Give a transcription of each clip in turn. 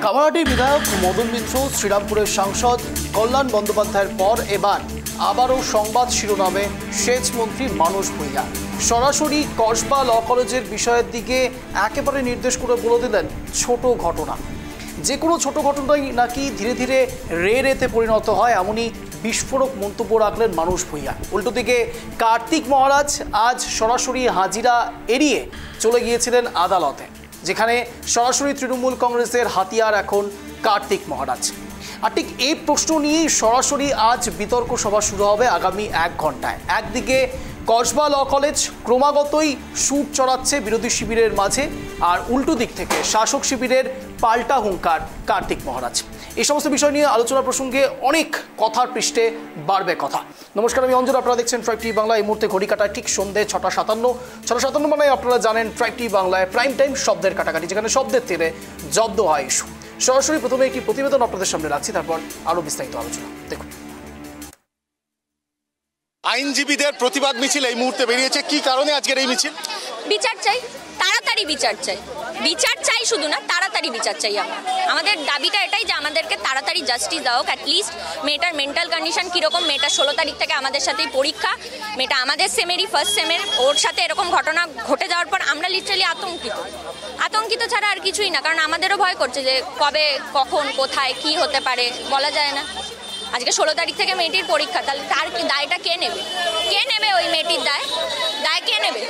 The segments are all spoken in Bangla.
কামারহাটির বিধায়ক মদন মিত্র, শ্রীরামপুরের সাংসদ কল্যাণ বন্দ্যোপাধ্যায়ের পর এবার আবারও সংবাদ শিরোনামে সেচ মন্ত্রী মানস ভূঁইয়া সরাসরি কসবা ল কলেজের বিষয়ের দিকে একেবারে নির্দেশ করে বলে দিলেন ছোট ঘটনা। যে কোনো ছোট ঘটনাই নাকি ধীরে ধীরে রেতে পরিণত হয়, এমনই বিস্ফোরক মন্তব্য রাখলেন মানস ভূঁইয়া। উল্টো দিকে কার্তিক মহারাজ আজ সরাসরি হাজিরা এড়িয়ে চলে গিয়েছিলেন আদালতে, যেখানে সরাসরি তৃণমূল কংগ্রেসের হাতিয়ার এখন কার্তিক মহারাজ। আর ঠিক এই প্রশ্ন নিয়েই সরাসরি আজ বিতর্ক সভা শুরু হবে আগামী 1 ঘন্টায়। একদিকে কসবা ল কলেজ ক্রমাগতই সুর চড়াচ্ছে বিরোধী শিবিরের মাঝে, আর উল্টো দিক থেকে শাসক শিবিরের পাল্টা হুঙ্কার কার্তিক মহারাজ। এই সমস্ত বিষয় নিয়ে আলোচনা প্রসঙ্গে অনেক কথার পৃষ্ঠে বাড়বে কথা। নমস্কার, আমি অঞ্জন, আপনারা দেখছেন ট্রাইব টিভি বাংলা। এই মুহূর্তে ঘড়ি কাটায় ঠিক সন্ধ্যে 6:57 মানে আপনারা জানেন ট্রাইব টিভি বাংলায় প্রাইম টাইম শব্দের কাটাকাটি, যেখানে শব্দের তীরে জব্দ হয় ইস্যু। সরাসরি প্রথমে একটি প্রতিবেদন আপনাদের সামনে রাখছি, তারপর আরও বিস্তারিত আলোচনা। দেখুন, আইনজীবীদের প্রতিবাদ মিছিল এই মুহূর্তে বেরিয়েছে। কি কারণে আজকের এই মিছিল? বিচার চাই, তাড়াতাড়ি বিচার চাই। বিচার চাই শুধু না, তাড়াতাড়ি বিচার চাই। আমাদের দাবিটা এটাই যে আমাদেরকে তাড়াতাড়ি জাস্টিস দাও। অ্যাটলিস্ট মেয়েটার মেন্টাল কন্ডিশন কীরকম, মেয়েটা 16 তারিখ থেকে আমাদের সাথেই পরীক্ষা, মেয়েটা আমাদের সেমেরই ফার্স্ট সেমের, ওর সাথে এরকম ঘটনা ঘটে যাওয়ার পর আমরা লিটারালি আতঙ্কিত ছাড়া আর কিছুই না। কারণ আমাদেরও ভয় করছে যে কবে, কখন, কোথায় কি হতে পারে বলা যায় না। আজকে 16 তারিখ থেকে মেয়েটির পরীক্ষা, তাহলে তার দায়টা কে নেবে? ওই মেয়েটির দায় কে নেবে?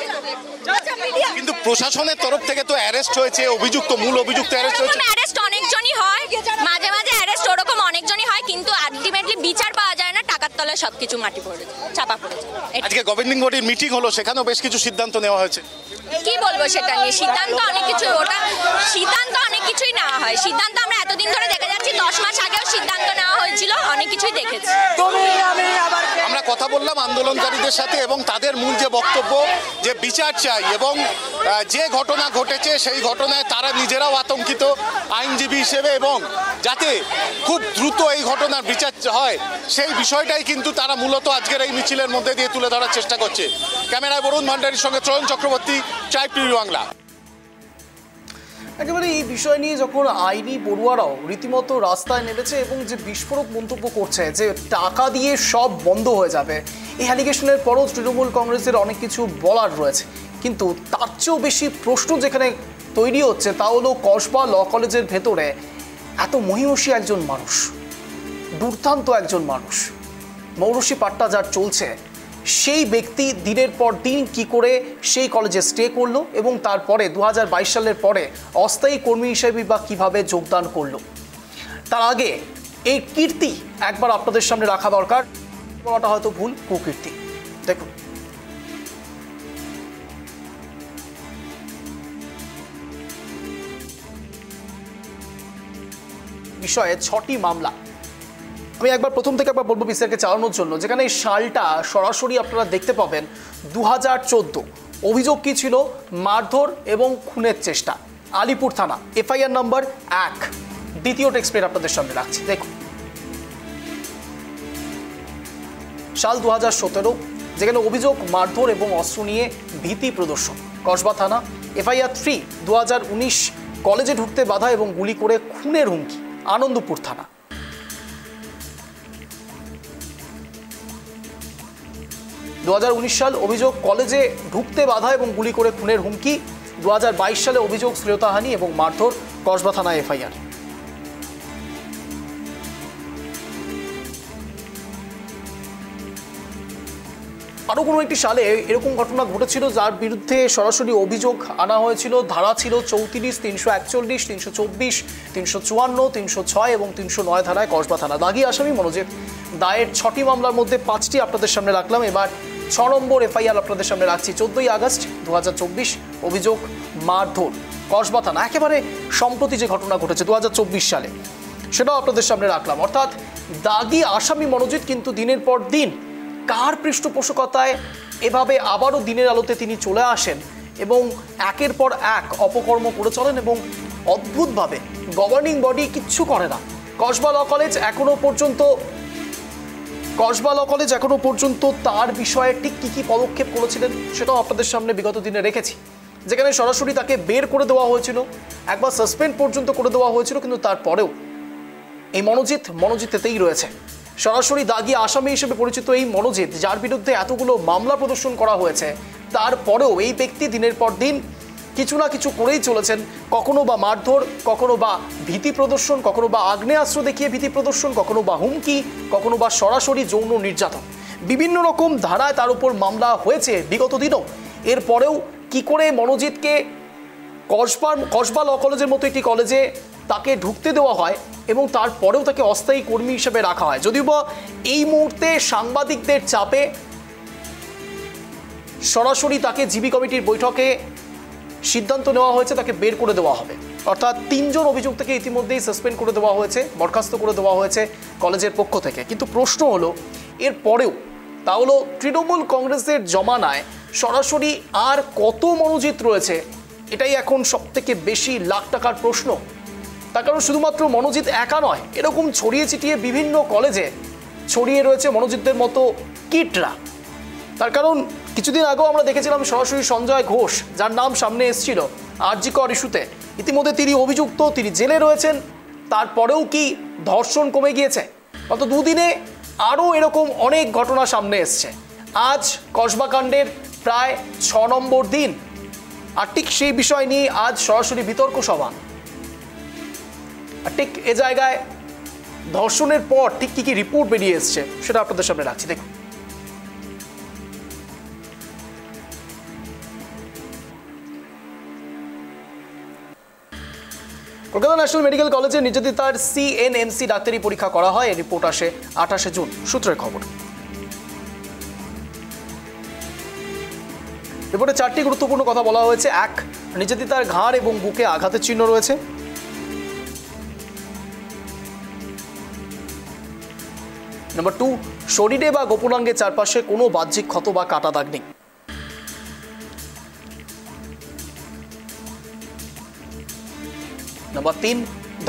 কিন্তু প্রশাসনের তরফ থেকে তো অ্যারেস্ট হয়েছে, মূল অভিযুক্ত অ্যারেস্ট হয়েছে। অ্যারেস্ট অনেকজনই হয়, মাঝে মাঝে অ্যারেস্ট ওরকম অনেকজনই হয়, কিন্তু আলটিমেটলি বিচার পাওয়া যায় না। টাকার তলায় সবকিছু মাটি পড়ে চাপা পড়েছে। আজকে গভর্নিং বডির মিটিং হলো, সেখানেও বেশ কিছু সিদ্ধান্ত নেওয়া হয়েছে। কি বলবো সেটা নিয়ে? সিদ্ধান্ত অনেক কিছুই নেওয়া হয়। সিদ্ধান্ত আমরা এতদিন ধরে দেখে যাচ্ছি, 10 মাস আগেও সিদ্ধান্ত নেওয়া হয়েছিল, অনেক কিছুই দেখেছি। আমরা কথা বললাম আন্দোলনকারীদের সাথে, এবং তাদের মূল যে বক্তব্য যে বিচার চাই, এবং যে ঘটনা ঘটেছে সেই ঘটনায় তারা নিজেরাও আতঙ্কিত আইনজীবী হিসেবে, এবং যাতে খুব দ্রুত এই ঘটনার বিচার হয় সেই বিষয়টাই কিন্তু তারা মূলত আজকের এই মিছিলের মধ্যে দিয়ে তুলে ধরার চেষ্টা করছে। ক্যামেরায় বরুণ ভান্ডারীর সঙ্গে চয়ন চক্রবর্তী, ট্রাইব টিভি বাংলা। একেবারে এই বিষয় নিয়ে যখন আইনি পড়ুয়ারাও রীতিমতো রাস্তায় নেমেছে এবং যে বিস্ফোরক মন্তব্য করছে যে টাকা দিয়ে সব বন্ধ হয়ে যাবে, এই অ্যালিগেশনের পরও তৃণমূল কংগ্রেসের অনেক কিছু বলার রয়েছে। কিন্তু তার চেয়েও বেশি প্রশ্ন যেখানে তৈরি হচ্ছে তা হলো কসবা ল কলেজের ভেতরে এত মহিষী একজন মানুষ, দুর্দান্ত একজন মানুষ, মৌরসী পাট্টা যার চলছে, সেই ব্যক্তি দিনের পর দিন কি করে সেই কলেজে স্টে করলো এবং তারপরে 2022 সালের পরে অস্থায়ী কর্মী হিসেবে বা কীভাবে যোগদান করলো। তার আগে এই কীর্তি একবার আপনাদের সামনে রাখা দরকার। বলাটা হয়তো ভুল, কুকীর্তি। দেখুন, বিষয়ে 6টি মামলা। আমি একবার প্রথম থেকে একবার বলবো বিস্তারকে চালানোর জন্য, যেখানে এই সালটা সরাসরি আপনারা দেখতে পাবেন 2014। অভিযোগ কি ছিল? মারধর এবং খুনের চেষ্টা। আলিপুর থানা, এফআইআর নম্বর 1। দ্বিতীয় টেক্সট আপনাদের সামনে রাখছি, দেখুন। সাল 2017, যেখানে অভিযোগ মারধর এবং অস্ত্র নিয়ে ভীতি প্রদর্শন। কসবা থানা, এফআইআর 3। 2019, কলেজে ঢুকতে বাধা এবং গুলি করে খুনের হুমকি। আনন্দপুর থানা। 2019 সাল, অভিযোগ কলেজে ঢুকতে বাধা এবং গুলি করে খুনের হুমকি। 2022 সালে অভিযোগ শ্লীলতাহানি এবং মারধর, কসবা থানা এফআইআর। আরও কোনো একটি সালে এরকম ঘটনা ঘটেছিল যার বিরুদ্ধে সরাসরি অভিযোগ আনা হয়েছিল। ধারা ছিল 34, 341, 324, 354, 306 এবং 309 ধারায় কসবা থানা। দাগী আসামি মনোজিৎ দায়ের 6টি মামলার মধ্যে 5টি আপনাদের সামনে রাখলাম। এবার 6 নম্বর এফআইআর আপনাদের সামনে রাখছি। 14ই আগস্ট 2024, অভিযোগ মারধর, কসবা থানা। একেবারে সম্প্রতি যে ঘটনা ঘটেছে 2024 সালে, সেটাও আপনাদের সামনে রাখলাম। অর্থাৎ দাগী আসামি মনোজিৎ কিন্তু দিনের পর দিন কার পৃষ্ঠপোষকতায় এভাবে আবারও দিনের আলোতে তিনি চলে আসেন এবং একের পর এক অপকর্ম করে চলেন, এবং অদ্ভুতভাবে গভর্নিং বডি কিচ্ছু করে না। কসবা ল কলেজ এখনো পর্যন্ত তার বিষয়ে ঠিক কী কী পদক্ষেপ করেছিলেন সেটাও আপনাদের সামনে বিগত দিনে রেখেছি। যেখানে সরাসরি তাকে বের করে দেওয়া হয়েছিল, একবার সাসপেন্ড পর্যন্ত করে দেওয়া হয়েছিল, কিন্তু তারপরেও এই মনোজিতেতেই রয়েছে। সরাসরি দাগি আসামি হিসেবে পরিচিত এই মনোজিৎ, যার বিরুদ্ধে এতগুলো মামলা প্রদর্শন করা হয়েছে, তারপরেও এই ব্যক্তি দিনের পর দিন কিছু না কিছু করেই চলেছেন। কখনো বা মারধর, কখনো বা ভীতি প্রদর্শন, কখনো বা আগ্নেয়াস্ত্র দেখিয়ে ভীতি প্রদর্শন, কখনো বা হুমকি, কখনো বা সরাসরি যৌন নির্যাতন। বিভিন্ন রকম ধারায় তার উপর মামলা হয়েছে বিগত দিনও। এরপরেও কি করে মনোজিৎকে কসবা ল কলেজের মতো একটি কলেজে তাকে ঢুকতে দেওয়া হয় এবং তারপরেও তাকে অস্থায়ী কর্মী হিসেবে রাখা হয়, যদিও বা এই মুহূর্তে সাংবাদিকদের চাপে সরাসরি তাকে জিবি কমিটির বৈঠকে সিদ্ধান্ত নেওয়া হয়েছে তাকে বের করে দেওয়া হবে। অর্থাৎ 3 জন অভিযুক্তকে ইতিমধ্যেই সাসপেন্ড করে দেওয়া হয়েছে, বরখাস্ত করে দেওয়া হয়েছে কলেজের পক্ষ থেকে। কিন্তু প্রশ্ন হলো এর পরেও, তা হলো তৃণমূল কংগ্রেসের জমানায় সরাসরি আর কত মনোজিৎ রয়েছে, এটাই এখন সবথেকে বেশি লাখ টাকার প্রশ্ন। তার কারণ শুধুমাত্র মনোজিৎ একা নয়, এরকম ছড়িয়ে ছিটিয়ে বিভিন্ন কলেজে ছড়িয়ে রয়েছে মনোজিৎদের মতো কিটরা। তার কারণ কিছুদিন আগেও আমরা দেখেছিলাম সরাসরি সঞ্জয় ঘোষ, যার নাম সামনে এসেছিল আরজি কর ইস্যুতে, ইতিমধ্যে তিনি অভিযুক্ত, তিনি জেলে রয়েছেন। তারপরেও কি ধর্ষণ কমে গিয়েছে? গত দুদিনে আরও এরকম অনেক ঘটনা সামনে এসছে। আজ কসবা কাণ্ডের প্রায় 6 নম্বর দিন, আর ঠিক সেই বিষয় নিয়ে আজ সরাসরি বিতর্ক সভা। আর ঠিক এ জায়গায় ধর্ষণের পর ঠিক কি কি রিপোর্ট বেরিয়ে এসছে সেটা আপনাদের সামনে রাখছি, দেখুন। কলকাতা ন্যাশনাল মেডিকেল কলেজের নির্যাতিতার CNMC ডাক্তারি পরীক্ষা করা হয়। এই রিপোর্ট আসে 28শে জুন, সূত্রের খবর। রিপোর্টে 4টি গুরুত্বপূর্ণ কথা বলা হয়েছে। 1, নির্যাতিতার ঘাড় এবং বুকে আঘাতের চিহ্ন রয়েছে। নাম্বার 2, শরীরে বা গোপনাঙ্গের চারপাশে কোনো বাহ্যিক ক্ষত বা কাটা দাগ নেই। নাম্বার 3,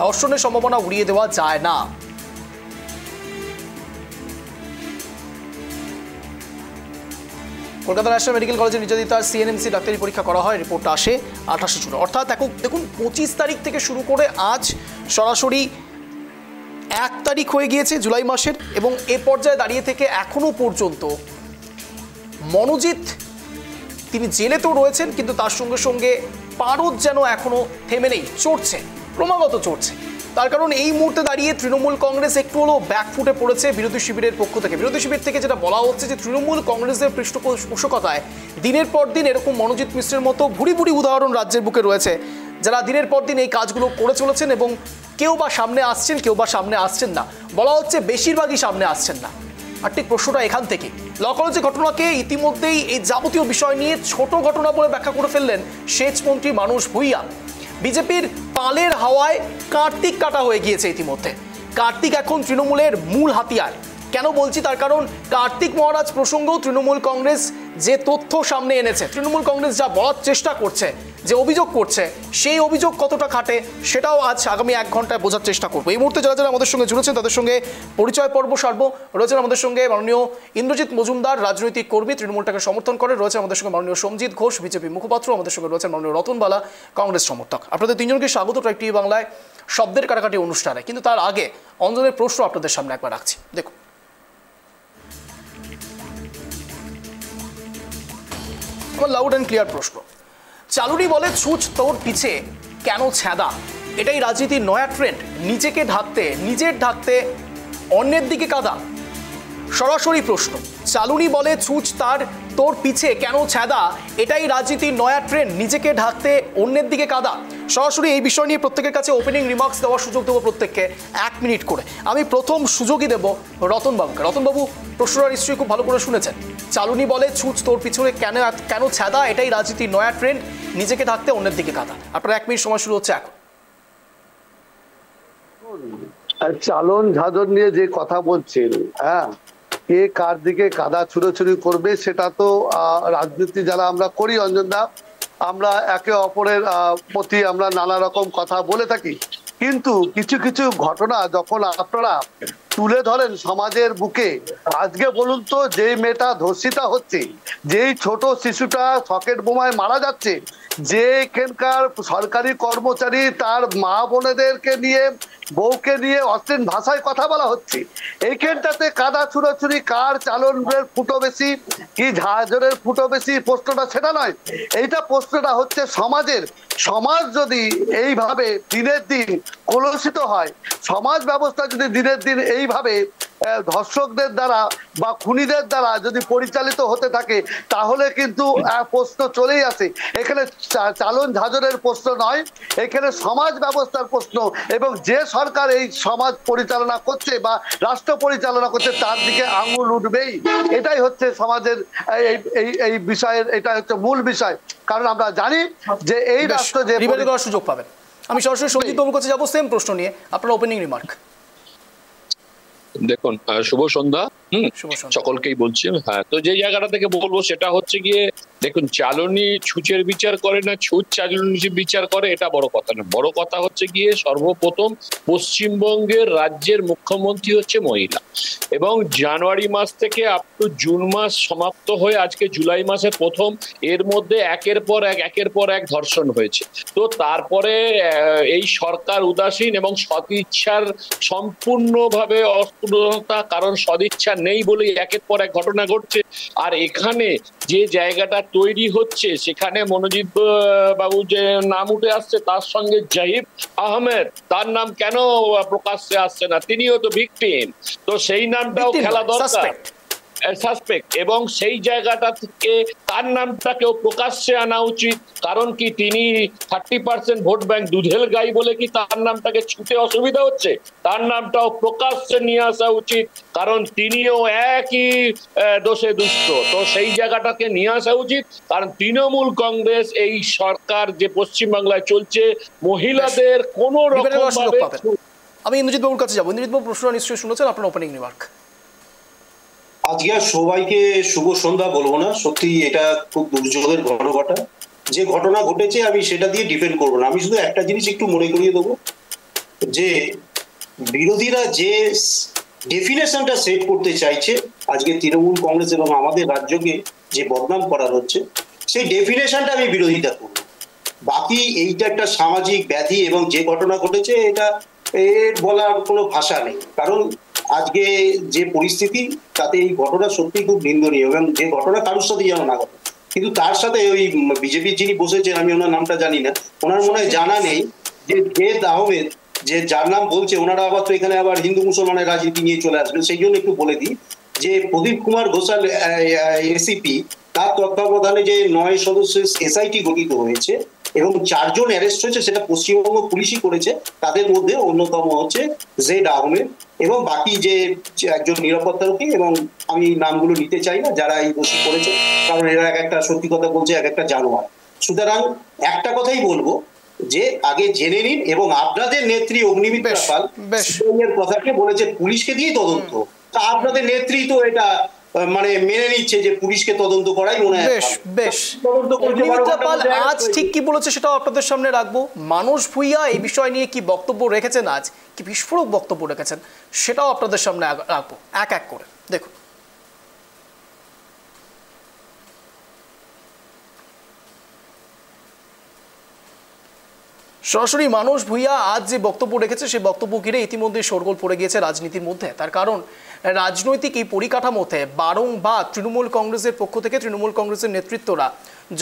ধর্ষণের সম্ভাবনা উড়িয়ে দেওয়া যায় না। কলকাতা ন্যাশনাল মেডিকেল কলেজের নির্যাতিতার CNMC ডাক্তারি পরীক্ষা করা হয়। রিপোর্টটা আসে 28শে জুন। অর্থাৎ দেখুন 25 তারিখ থেকে শুরু করে আজ সরাসরি 1 তারিখ হয়ে গিয়েছে জুলাই মাসের, এবং এ পর্যায়ে দাঁড়িয়ে থেকে এখনো পর্যন্ত মনোজিৎ তিনি জেলে তো রয়েছেন, কিন্তু তার সঙ্গে সঙ্গে পারদ যেন এখনো থেমে নেই, চড়ছে, ক্রমাগত চড়ছে। তার কারণ এই মুহূর্তে দাঁড়িয়ে তৃণমূল কংগ্রেস একটু হলেও ব্যাকফুটে পড়েছে বিরোধী শিবিরের পক্ষ থেকে। বিরোধী শিবির থেকে যেটা বলা হচ্ছে যে তৃণমূল কংগ্রেসের পৃষ্ঠপোষকতায় দিনের পর দিন এরকম মনোজিৎ মিশ্রের মতো ভুরি ভুরি উদাহরণ রাজ্যের বুকে রয়েছে, যারা দিনের পর দিন এই কাজগুলো করে চলেছেন, এবং কেউ বা সামনে আসছেন, কেউ বা সামনে আসছেন না। বলা হচ্ছে বেশিরভাগই সামনে আসছেন না। আর ঠিক প্রশ্নটা এখান থেকে, ল কলেজের ঘটনাকে ইতিমধ্যেই এই যাবতীয় বিষয় নিয়ে ছোট ঘটনা বলে ব্যাখ্যা করে ফেললেন সেচমন্ত্রী মানস ভূঁইয়া। বিজেপির পালের হাওয়ায় কার্তিক কাটা হয়ে গিয়েছে ইতিমধ্যে। কার্তিক এখন তৃণমূলের মূল হাতিয়ার। কেন বলছি? তার কারণ কার্তিক মহারাজ প্রসঙ্গেও তৃণমূল কংগ্রেস যে তথ্য সামনে এনেছে, তৃণমূল কংগ্রেস যা বলার চেষ্টা করছে, যে অভিযোগ করছে, সেই অভিযোগ কতটা খাটে সেটাও আজ আগামী 1 ঘন্টায় বোঝার চেষ্টা করবো। এই মুহূর্তে যারা যারা আমাদের সঙ্গে জুড়েছেন তাদের সঙ্গে পরিচয় পর্ব সারবো। রয়েছেন আমাদের সঙ্গে মাননীয় ইন্দ্রজিৎ মজুমদার, রাজনৈতিক কর্মী, তৃণমূলটাকে সমর্থন করে। রয়েছে আমাদের সঙ্গে মাননীয় সমজিৎ ঘোষ, বিজেপি মুখপাত্র। আমাদের সঙ্গে রয়েছেন মাননীয় রতন বালা, কংগ্রেস সমর্থক। আপনাদের 3 জনকে স্বাগত ট্রাইব টিভি বাংলায় শব্দের কাটাকাটি অনুষ্ঠানে। কিন্তু তার আগে অঞ্জনের প্রশ্ন আপনাদের সামনে একবার রাখছি, দেখুন। আমার লাউড অ্যান্ড ক্লিয়ার প্রশ্ন। চালুনি বলে ছুঁচ তোর পিছে কেন ছ্যাদা, এটাই রাজনীতির নয়া ট্রেন্ড। নিজেকে ঢাকতে, নিজের ঢাকতে অন্যের দিকে কাদা। সরাসরি প্রশ্ন, চালুনি বলে ছুঁচ তোর পিছে কেন ছ্যাদা, এটাই রাজনীতির নয়া ট্রেন্ড। নিজেকে ঢাকতে অন্যের দিকে কাদা। সরাসরি এই বিষয় নিয়ে প্রত্যেকের কাছে ওপেনিং রিমার্কস দেওয়ার সুযোগ দেবো প্রত্যেককে 1 মিনিট করে। আমি প্রথম সুযোগই দেব রতনবাবুকে। রতনবাবু, প্রশ্নটা নিশ্চয়ই খুব ভালো করে শুনেছেন। চালুনি বলে ছুঁচ তোর পিছনে কেন ছ্যাদা, এটাই রাজনীতির নয়া ট্রেন্ড। নিজেকে ঢাকতে অন্যের দিকে কাদা। আপনার 1 মিনিট সময় শুরু হচ্ছে এখন। চালন ঝাঁঝর নিয়ে যে কথা বলছেন, হ্যাঁ, কে কার দিকে কাদা ছুড়োছুড়ি করবে সেটা তো রাজনীতি যারা আমরা করি অঞ্জনদা, আমরা একে অপরের প্রতি আমরা নানা রকম কথা বলে থাকি। কিন্তু কিছু কিছু ঘটনা যখন আপনারা তুলে ধরেন সমাজের বুকে। আজকে বলুন তো, যেই মেয়েটা ধর্ষিতা হচ্ছে, যেই ছোট শিশুটা সকেট বোমায় মারা যাচ্ছে, যে এখানকার সরকারি কর্মচারী তার মা বোনেদেরকে নিয়ে, বউকে নিয়ে অশ্লীল ভাষায় কথা বলা হচ্ছে, এইখানটাতে কাদা ছুড়োছুড়ি কার চালনের ফুটো বেশি কি ঝাঁঝরের ফুটো বেশি, প্রশ্নটা সেটা নয়। এইটা প্রশ্নটা হচ্ছে সমাজের। সমাজ যদি এইভাবে দিনের দিন কলুষিত হয়, সমাজ ব্যবস্থা যদি দিনের দিন এইভাবে ধর্ষকদের দ্বারা বা খুনিদের দ্বারা যদি পরিচালিত হতে থাকে, তাহলে কিন্তু প্রশ্ন চলেই আসে। এখানে চালন ঝাঁঝরের প্রশ্ন নয়, এখানে সমাজ ব্যবস্থার প্রশ্ন, এবং যে সরকার এই সমাজ পরিচালনা করছে বা রাষ্ট্র পরিচালনা করছে তার দিকে আঙুল উঠবেই। এটাই হচ্ছে সমাজের এই বিষয়ের, এটা হচ্ছে মূল বিষয়। কারণ আমরা জানি যে এই রাষ্ট্র যে সুযোগ পাবেন। আমি সরাসরি সঞ্জিত বাবুর কাছে যাবো সেম প্রশ্ন নিয়ে, আপনার ওপেনিং রিমার্ক। দেখুন, শুভ সন্ধ্যা সকলকেই বলছি। হ্যাঁ, তো যে জায়গাটা থেকে বলবো সেটা হচ্ছে গিয়ে, দেখুন, চালনী ছুঁচের বিচার করে না, ছুঁচ চালনীর বিচার করে, এটা বড় কথা না। বড় কথা হচ্ছে গিয়ে সর্বপ্রথম পশ্চিমবঙ্গের রাজ্যের মুখ্যমন্ত্রী হচ্ছে মহিলা, এবং জানুয়ারি মাস থেকে আপ টু জুন মাস সমাপ্ত হয়ে আজকে জুলাই মাসে প্রথম, এর মধ্যে একের পর এক ধর্ষণ হয়েছে। তো তারপরে এই সরকার উদাসীন এবং সদিচ্ছার সম্পূর্ণভাবে অস্পৃশ্যতা, কারণ সদিচ্ছা নেই বলেই একের পর এক ঘটনা ঘটছে। আর এখানে যে জায়গাটা তৈরি হচ্ছে, সেখানে মনোজিৎ বাবু যে নাম উঠে আসছে, তার সঙ্গে জাহিদ আহমেদ, তার নাম কেন প্রকাশ্যে আসছে না? তিনিও তো ভিকটিম, তো সেই নামটাও খেলা দরকার, সাসপেক্ট, এবং সেই জায়গাটা থেকে তার নামটাকেও প্রকাশ্যে আনা উচিত। কারণ কি, তিনি 30% ভোট ব্যাংক, দুধেল গাই বলে কি তার নামটাকে ছুটে অসুবিধা হচ্ছে? তার নামটাও প্রকাশ্যে নিয়ে আসা উচিত, কারণ তিনিও একই দোষে দুষ্ট। তো সেই জায়গাটাকে নিয়ে আসা উচিত, কারণ তৃণমূল কংগ্রেস এই সরকার যে পশ্চিমবাংলায় চলছে, মহিলাদের কোন রকম ভাবে। আমি ইন্দ্রজিৎ বাবুর কাছে যাবো। ইন্দ্রজিৎ বাবু, প্রশ্ন নিশ্চয়ই শুনেছেন, আপনার ওপেনিং রিমার্ক। আজকে আর সবাইকে শুভ সন্ধ্যা বলবো না, সত্যি এটা খুব দুর্যোগের ঘটনা। যে ঘটনা ঘটেছে আমি সেটা দিয়ে ডিফেন্ড করবো না। আমি শুধু একটা জিনিস একটু মনে করিয়ে দেবো, যে বিরোধীরা যে ডেফিনেশনটা সেট করতে চাইছে আজকে তৃণমূল কংগ্রেস এবং আমাদের রাজ্যকে যে বদনাম করা হচ্ছে, সেই ডেফিনেশনটা আমি বিরোধিতা করব। বাকি এইটা একটা সামাজিক ব্যাধি, এবং যে ঘটনা ঘটেছে এটা এর বলার কোনো ভাষা নেই। কারণ আজকে যে পরিস্থিতি, তাতে এই ঘটনা সত্যি খুব নিন্দনীয়, এবং যে ঘটনা কারোর সাথে যেন না ঘটে। কিন্তু তার সাথে ওই বিজেপির যিনি বসেছেন, আমি ওনার নামটা জানি না, ওনার মনে হয় জানা নেই যে জাহিদ আহমেদ, যে যার নাম বলছে, ওনারা আবার তো এখানে আবার হিন্দু মুসলমানের রাজনীতি নিয়ে চলে আসবেন। সেই জন্য একটু বলে দিই যে প্রদীপ কুমার ঘোষাল এসিপি, তার তত্ত্বাবধানে যে 9 সদস্যের এসআইটি গঠিত হয়েছে এবং 4 জন অ্যারেস্ট হয়েছে, সেটা পশ্চিমবঙ্গ পুলিশই করেছে। তাদের মধ্যে অন্যতম হচ্ছে জাহিদ আহমেদ, এবং বাকি যে একজন নিরাপত্তারক্ষী, এবং আমি নামগুলো নিতে চাই না, যারা এই দোষী করেছে, কারণ এরা এক একটা, সত্যি কথা বলছে, এক একটা জানোয়ার। সুতরাং একটা কথাই বলবো, যে আগে জেনে নিন, এবং আপনাদের নেত্রী অগ্নিমিত্রা পাল এর কথাকে বলেছে পুলিশকে দিয়ে তদন্ত, তা আপনাদের নেত্রী তো এটা মানে মেনে নিচ্ছে যে পুলিশকে তদন্ত করাই মনে হয়। বেশ অগ্নিমিত্রা পাল আজ ঠিক কি বলেছে সেটাও আপনাদের সামনে রাখবো। মানস ভুঁইয়া এই বিষয় নিয়ে কি বক্তব্য রেখেছেন, আজ কি বিস্ফোরক বক্তব্য রেখেছেন, সেটাও আপনাদের সামনে রাখবো এক এক করে। দেখুন, সরাসরি মানস ভুঁইয়া আজ যে বক্তব্য রেখেছে, সেই বক্তব্য ঘিরে ইতিমধ্যে শোরগোল পড়ে গিয়েছে রাজনীতির মধ্যে। তার কারণ, রাজনৈতিক এই পরিকাঠামোতে বারংবার তৃণমূল কংগ্রেসের পক্ষ থেকে তৃণমূল কংগ্রেসের নেতৃত্বরা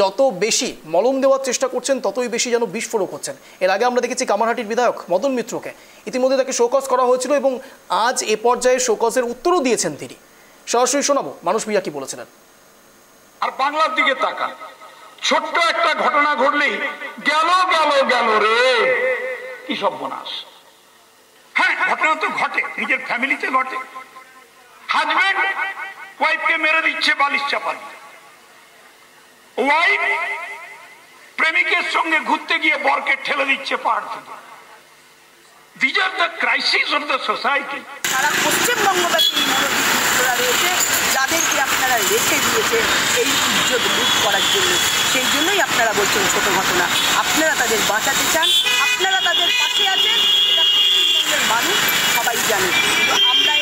যত বেশি মলম দেওয়ার চেষ্টা করছেন, ততই বেশি যেন বিস্ফোরক হচ্ছেন। এর আগে আমরা দেখেছি কামারহাটির বিধায়ক মদন মিত্রকে ইতিমধ্যে তাকে শোকজ করা হয়েছিল, এবং আজ এ পর্যায়ে শোকজের উত্তরও দিয়েছেন তিনি। সরাসরি শোনাবো মানস ভুঁইয়া কি বলেছিলেন। আর বাংলার দিকে তাকান, ছোট্ট একটা ঘটনা ঘটলেই গেল রে, কি সর্বনাশ। হ্যাঁ, ঘটনা তো ঘটে, নিজের ফ্যামিলিতে ঘটে। হাজবেন্ড ওয়াইফকে মেরে দিচ্ছে বালিশ চাপা দিয়ে, ওয়াইফ প্রেমিকের সঙ্গে ঘুরতে গিয়ে বরকে ঠেলে দিচ্ছে পাহাড় থেকে। These are the crises of the society. সারা পশ্চিমবঙ্গব্যাপী মনোবিদ্যুৎরা রয়েছে, যাদেরকে আপনারা রেখে দিয়েছেন এই ইজ্জত লুট করার জন্য। সেই জন্যই আপনারা বলছেন ছোট ঘটনা। আপনারা তাদের বাঁচাতে চান, আপনারা তাদের পাশে আছেন, এটা পশ্চিমবঙ্গের মানুষ সবাই জানে। কিন্তু আমরা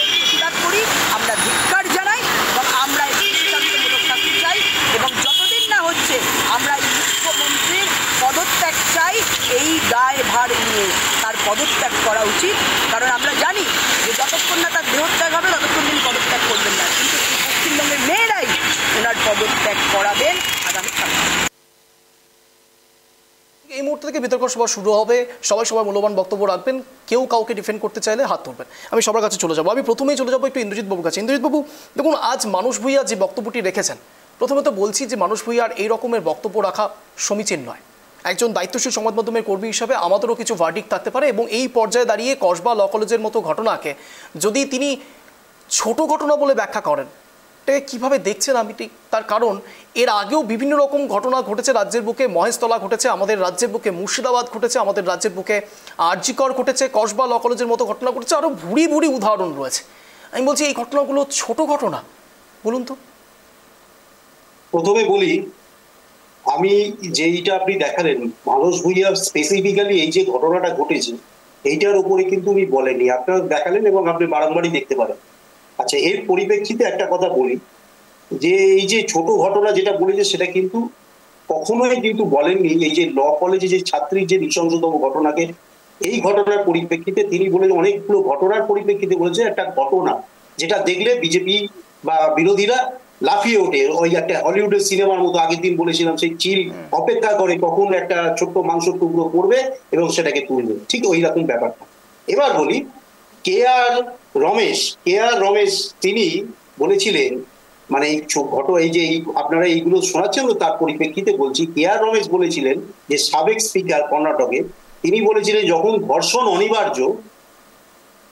পদত্যাগ করা উচিত, কারণ আমরা জানি যে যতক্ষণ না তার দেহত্যাগ হবে ততক্ষণ তিনি পদত্যাগ করবেন না, কিন্তু পশ্চিমবঙ্গের মেয়েরাই ওনার পদত্যাগ করাবেন আগামী সামনে। এই মুহূর্ত থেকে বিতর্ক সভা শুরু হবে, সবাই সবার মূল্যবান বক্তব্য রাখবেন, কেউ কাউকে ডিফেন্ড করতে চাইলে হাত তুলবেন। আমি সবার কাছে চলে যাবো, আমি প্রথমেই চলে যাবো একটু ইন্দ্রজিৎ বাবুর কাছে। ইন্দ্রজিৎ বাবু, দেখুন আজ মানুষ ভূঁইয়া যে বক্তব্যটি রেখেছেন, প্রথমে তো বলছি যে মানুষ ভূঁইয়ার এই রকমের বক্তব্য রাখা সমীচীন নয়। একজন দায়িত্বশীল সংবাদ মাধ্যমের কর্মী হিসাবে আমাদেরও কিছু ভার্ডিক্ট থাকতে পারে, এবং এই পর্যায়ে দাঁড়িয়ে কসবা ল কলেজের মতো ঘটনাকে যদি তিনি ছোট ঘটনা বলে ব্যাখ্যা করেন, কিভাবে দেখছেন আমি ঠিক? তার কারণ এর আগেও বিভিন্ন রকম ঘটনা ঘটেছে রাজ্যের বুকে। মহেশতলা ঘটেছে আমাদের রাজ্যের বুকে, মুর্শিদাবাদ ঘটেছে আমাদের রাজ্যের বুকে, আরজিকর ঘটেছে, কসবা ল কলেজের মতো ঘটনা ঘটেছে, আরও ভুড়ি ভুড়ি উদাহরণ রয়েছে। আমি বলছি এই ঘটনাগুলো ছোট ঘটনা বলুন তো? প্রথমে বলি, আমি যেইটা আপনি দেখালেন মানুষ ভূঁইয়া স্পেসিফিক্যালি এই যে ঘটনাটা ঘটেছে এইটার উপরে কিন্তু উনি বলেননি, আপনারা দেখালেন এবং আপনি বারংবারই দেখতে পারেন। আচ্ছা, এর পরিপ্রেক্ষিতে একটা কথা বলি, যে এই যে ছোট ঘটনা যেটা বলেছে সেটা কিন্তু কখনোই কিন্তু বলেননি এই যে ল কলেজে যে ছাত্রীর যে নৃশংসতম ঘটনাকে, এই ঘটনার পরিপ্রেক্ষিতে তিনি বলেন, অনেকগুলো ঘটনার পরিপ্রেক্ষিতে বলেছে একটা ঘটনা যেটা দেখলে বিজেপি বা বিরোধীরা লাফিয়ে ওঠে, ওই একটা হলিউডের সিনেমার মতো। আগের দিন বলেছিলাম সেই চিল অপেক্ষা করে কখন একটা ছোট্ট মাংস টুকরো করবে এবং সেটাকে তুলবে, ঠিক ওই রকম ব্যাপারটা। এবার বলি, কে আর রমেশ তিনি বলেছিলেন, মানে এই যে আপনারা এইগুলো শোনাচ্ছেন তো তার পরিপ্রেক্ষিতে বলছি, কে আর রমেশ বলেছিলেন যে সাবেক স্পিকার কর্ণাটকে, তিনি বলেছিলেন যখন ধর্ষণ অনিবার্য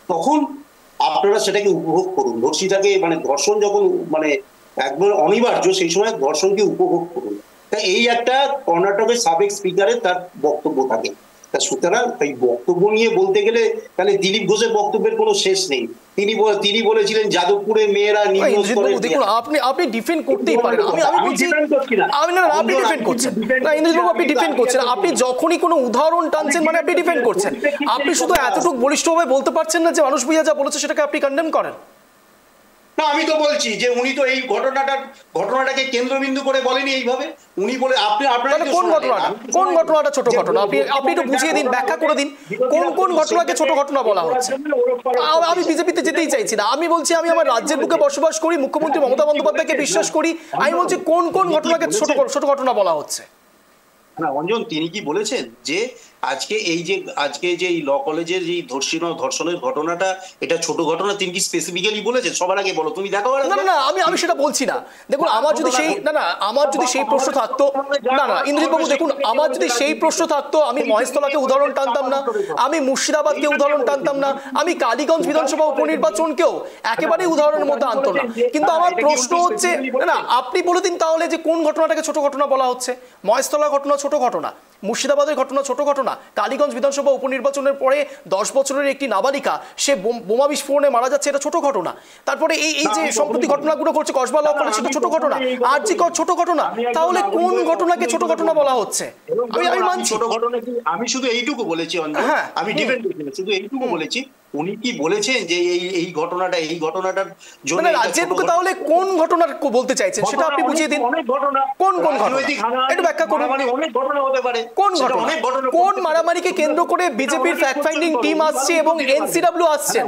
তখন আপনারা সেটাকে উপভোগ করুন, ধর্ষিতাকে মানে ধর্ষণ যখন মানে একবার অনিবার্য সেই সময় ধর্ষণকে উপভোগ করুন। তাই এই একটা কর্ণাটকের সাবেক স্পিকারের তার বক্তব্য থাকে। তা সুতরাং এই বক্তব্য নিয়ে বলতে গেলে তাহলে দিলীপ ঘোষের বক্তব্যের কোনো শেষ নেই। তিনি বলেছিলেন যাদবপুরের মেয়েরা দেখুন আপনি ডিফেন্ড করতেই পারেন, আপনি ডিফেন্ড করছেন না ইন্দ্রজিৎ বাবু, আপনি ডিফেন্ড করছেন। আপনি যখনই কোনো উদাহরণ টানছেন মানে আপনি ডিফেন্ড করছেন। আপনি শুধু এতটুকু বলিষ্ঠভাবে বলতে পারছেন না যে মানুষ ভূঁইয়া যা বলেছে সেটাকে আপনি কন্ডেম করেন। না, আমি তো বলছি যে উনি তো এই ঘটনাটাকে কেন্দ্রবিন্দু করে বলেনি এইভাবে। উনি বলে কোন ঘটনাটা ছোট ঘটনা আপনি একটু বুঝিয়ে দিন, ব্যাখ্যা করে দিন কোন ঘটনাকে ছোট ঘটনা বলা হচ্ছে। আমি বিজেপিতে যেতেই চাইছি না, আমি বলছি আমি আমার রাজ্যের বুকে বসবাস করি, মুখ্যমন্ত্রী মমতা বন্দ্যোপাধ্যায়কে বিশ্বাস করি। আমি বলছি কোন ঘটনাকে ছোট ঘটনা বলা হচ্ছে। না অঞ্জন, তিনি কি বলেছেন যে আজকে যে ল কলেজের যে ধর্ষণের ঘটনাটা এটা ছোট ঘটনা, তিনি কি স্পেসিফিক্যালি বলেছেন? সবার আগে বলো, তুমি দেখো। না আমি সেটা বলছি না। দেখুন আমার যদি সেই প্রশ্ন থাকতো, না ইন্দ্রজিৎ বাবু দেখুন, আমার যদি সেই প্রশ্ন থাকতো আমি মহেশতলাকে উদাহরণ টানতাম না, আমি মুর্শিদাবাদকে উদাহরণ টানতাম না, আমি কালীগঞ্জ বিধানসভা উপনির্বাচনকেও একেবারেই উদাহরণের মধ্যে আনতো না। কিন্তু আমার প্রশ্ন হচ্ছে, না আপনি বলে দিন তাহলে যে কোন ঘটনাটাকে ছোট ঘটনা বলা হচ্ছে। মহেশতলার ঘটনা ছোট ঘটনা, মুর্শিদাবাদের ঘটনা ছোট ঘটনা, কালীগঞ্জ বিধানসভা উপনির্বাচনের পরে 10 বছরের একটি নাবালিকা সে বোমা বিস্ফোরণে মারা যাচ্ছে, এটা ছোট ঘটনা। তারপরে এই যে সম্প্রতি ঘটনাগুলো ঘটছে কসবা ল কলেজ, সেটা ছোট ঘটনা, আরজিকর ছোট ঘটনা। তাহলে কোন ঘটনাকে ছোট ঘটনা বলা হচ্ছে? আমি মানছি ছোট ঘটনা। আমি শুধু এইটুকু বলেছি, আমি ডিফেন্ড করিনি, শুধু এইটুকু বলেছি। উনি কি বলেছেন যে এই ঘটনাটার জন্য রাজ্যের বুকে তাহলে কোন ঘটনা বলতে চাইছেন সেটা আপনি বুঝিয়ে দিন। কোন ঘটনা একটু ব্যাখ্যা করুন। অনেক ঘটনা হতে পারে। কোন মারামারিকে কেন্দ্র করে বিজেপির ফ্যাক্ট ফাইন্ডিং টিম আসছে এবং এনসিডব্লিউ আসছে?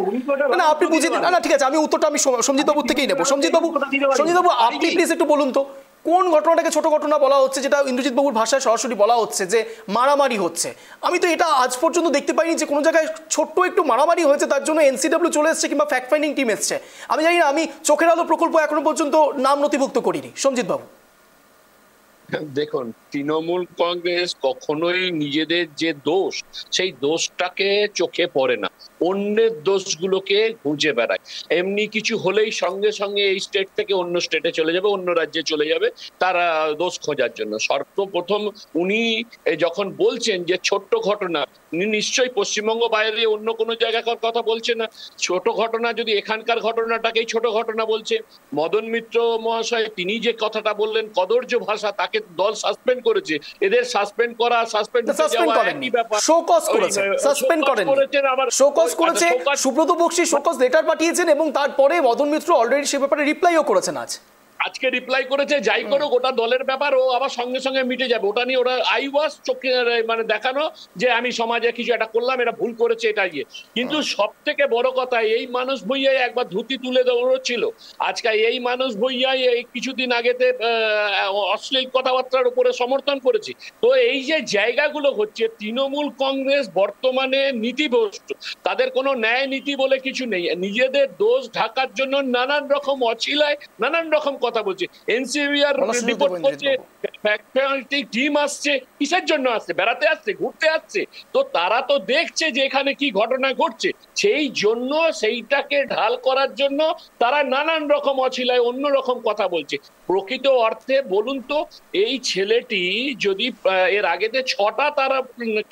না আপনি বুঝিয়ে দিন। না ঠিক আছে, আমি উত্তরটা আমি সঞ্জিত বাবুর থেকেই নেব। সঞ্জিত বাবু আপনি প্লিজ একটু বলুন তো কোন ঘটনাটাকে ছোট ঘটনা বলা হচ্ছে, যেটা ইন্দ্রজিৎ বাবুর ভাষায় সরাসরি বলা হচ্ছে যে মারামারি হচ্ছে। আমি তো এটা আজ পর্যন্ত দেখতে পাইনি যে কোনো জায়গায় ছোট্ট একটু মারামারি হয়েছে তার জন্য এনসিডব্লিউ চলে এসছে কিংবা ফ্যাক্ট ফাইন্ডিং টিম এসছে। আমি জানি না, আমি চোখের আলো প্রকল্প এখনো পর্যন্ত নাম নথিভুক্ত করিনি। সঞ্জিত বাবু দেখুন, তৃণমূল কংগ্রেস কখনোই নিজেদের যে দোষ সেই দোষটাকে চোখে পড়ে না, অন্যের দোষগুলোকে খুঁজে বেড়ায়। এমনি কিছু হলেই সঙ্গে সঙ্গে এই স্টেট থেকে অন্য স্টেটে চলে যাবে, অন্য রাজ্যে চলে যাবে তারা দোষ খোঁজার জন্য। সর্বপ্রথম উনি যখন বলছেন যে ছোট্ট ঘটনা, উনি নিশ্চয়ই পশ্চিমবঙ্গ বাইরে অন্য কোনো জায়গাকার কথা বলছে না। ছোট ঘটনা যদি এখানকার ঘটনাটাকেই ছোট ঘটনা বলছে। মদন মিত্র মহাশয় তিনি যে কথাটা বললেন কদর্য ভাষা, তাকে দল সাসপেন্ড করেছে। এদের সাসপেন্ড করা সাসপেন্ড করেননি, শোকজ করেছে, সাসপেন্ড করেননি, শোকজ করেছে। সুব্রত বক্সী শোকজ লেটার পাঠিয়েছেন এবং তারপরে মদন মিত্র অলরেডি সে ব্যাপারে রিপ্লাইও করেছেন আজ। আজকে রিপ্লাই করেছে, যাই করুক ওটা দলের ব্যাপার, ও আবার সঙ্গে সঙ্গে মিটে যাবে, ওটা নিয়ে ওরা আই ওয়াজ চোখে মানে দেখানো যে আমি সমাজে কিছু একটা করলাম, এটা ভুল করেছে, এটা ইয়ে। কিন্তু সব থেকে বড় কথা, এই মানুষ ভূঁইয়াই একবার ধুতি তুলে দৌড়চ্ছিল, আজকে এই মানুষ ভূঁইয়াই এই কিছুদিন আগেতে অশ্লীল কথাবার্তার উপরে সমর্থন করেছে। তো এই যে জায়গাগুলো হচ্ছে, তৃণমূল কংগ্রেস বর্তমানে নীতিভ্রষ্ট, তাদের কোনো ন্যায় নীতি বলে কিছু নেই, নিজেদের দোষ ঢাকার জন্য নানান রকম অছিলায় নানান রকম কথা বলছে। এনসিবিআর রিপোর্ট করছে, টিম আসছে, কিসের জন্য আসছে? বেড়াতে আসছে, ঘুরতে আসছে? তো তারা তো দেখছে যে এখানে কি ঘটনা ঘটছে, সেই জন্য সেইটাকে ঢাল করার জন্য তারা নানান রকম অছিলায় অন্য রকম কথা বলছে। প্রকৃত অর্থে বলুন তো, এই ছেলেটি যদি এর আগেতে 6টা তারা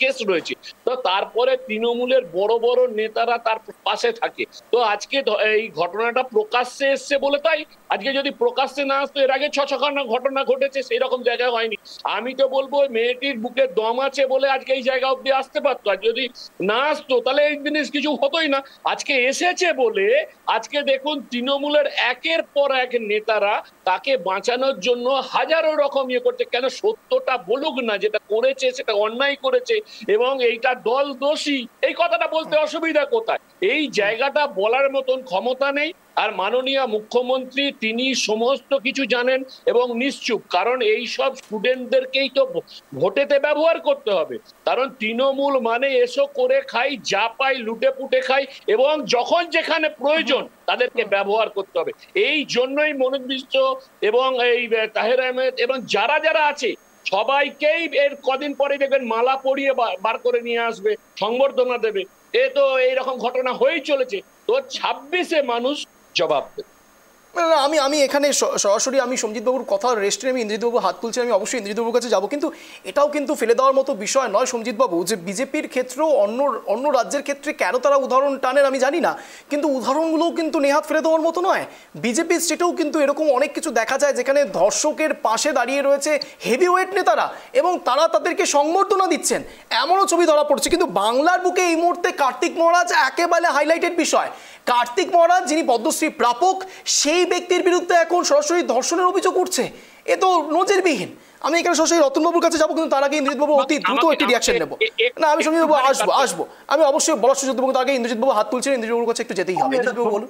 কেস রয়েছে, তো তারপরে তৃণমূলের বড় বড় নেতারা তার পাশে থাকে, তো আজকে এই ঘটনাটা প্রকাশ্যে এসছে বলে তাই। আজকে যদি প্রকাশ্যে না আসতো, এর আগে 6খানা ঘটনা ঘটেছে, সেই রকম জায়গায় হয়নি। আমি তো বলবো মেয়েটির বুকে দম আছে বলে আজকে এই জায়গা অব্দি আসতে পারতো, আর যদি না আসতো তাহলে এই জিনিস কিছু হতোই না। আজকে এসেছে বলে আজকে দেখুন তৃণমূলের একের পর এক নেতারা তাকে বাঁচানোর জন্য হাজারো রকম ইয়ে করছে। কেন? সত্যটা বলুক না, যেটা করেছে সেটা অন্যায় করেছে এবং এইটা দল দোষী, এই কথাটা বলতে অসুবিধা কোথায়? এই জায়গাটা বলার মতন ক্ষমতা নেই। আর মাননীয় মুখ্যমন্ত্রী তিনি সমস্ত কিছু জানেন এবং নিশ্চুপ, কারণ এই সব স্টুডেন্টদেরকেই তো ভোটেতে ব্যবহার করতে হবে। কারণ তৃণমূল মানে এসো করে খাই, যা পাই লুটে পুটে খাই, এবং যখন যেখানে প্রয়োজন তাদেরকে ব্যবহার করতে হবে। এই জন্যই মনোজ মিশ্র এবং এই তাহের আহমেদ এবং যারা যারা আছে সবাইকেই এর কদিন পরে দেখবেন মালা পরিয়ে বার করে নিয়ে আসবে, সংবর্ধনা দেবে। এ তো এইরকম ঘটনা হয়েই চলেছে। তো 26-এ মানুষ জবাব দেবে। আমি এখানে সরাসরি আমি সঞ্জিতবাবুর কথা রেস্টে আমি ইন্দ্রজিৎবাবু হাত তুলছেন, আমি অবশ্যই ইন্দ্রজিৎবাবুর কাছে যাবো, কিন্তু এটাও কিন্তু ফেলে দেওয়ার মতো বিষয় নয় সঞ্জিতবাবু যে বিজেপির ক্ষেত্রেও অন্য রাজ্যের ক্ষেত্রে কেন তারা উদাহরণ টানেন আমি জানি না, কিন্তু উদাহরণগুলোও কিন্তু নেহাত ফেলে দেওয়ার মতো নয়। বিজেপির স্টেটেও কিন্তু এরকম অনেক কিছু দেখা যায় যেখানে ধর্ষকের পাশে দাঁড়িয়ে রয়েছে হেভিওয়েট নেতারা এবং তারা তাদেরকে সংবর্ধনা দিচ্ছেন, এমনও ছবি ধরা পড়ছে। কিন্তু বাংলার বুকে এই মুহূর্তে কার্তিক মহারাজ একেবারে হাইলাইটেড বিষয়। কার্তিক মহারাজ যিনি পদ্মশ্রী প্রাপক, সেই ব্যক্তির বিরুদ্ধে এখন সরাসরি ধর্ষণের অভিযোগ উঠছে, এ তো নজিরবিহীন। আমি এখানে সরাসরি রতনবাবুর কাছে যাবো, কিন্তু তার আগে ইন্দ্রজিৎবাবু অতি দ্রুত একটি রিয়াকশন নেবো। না আমি সঞ্জিতবাবু আসবো আমি অবশ্যই বলার সুযোগ দেবো, তার আগে ইন্দ্রজিৎবাবু হাত তুলছেন, ইন্দ্রজিৎবাবুর কাছে একটু যেতেই হবে। ইন্দ্রজিৎবাবু বলুন।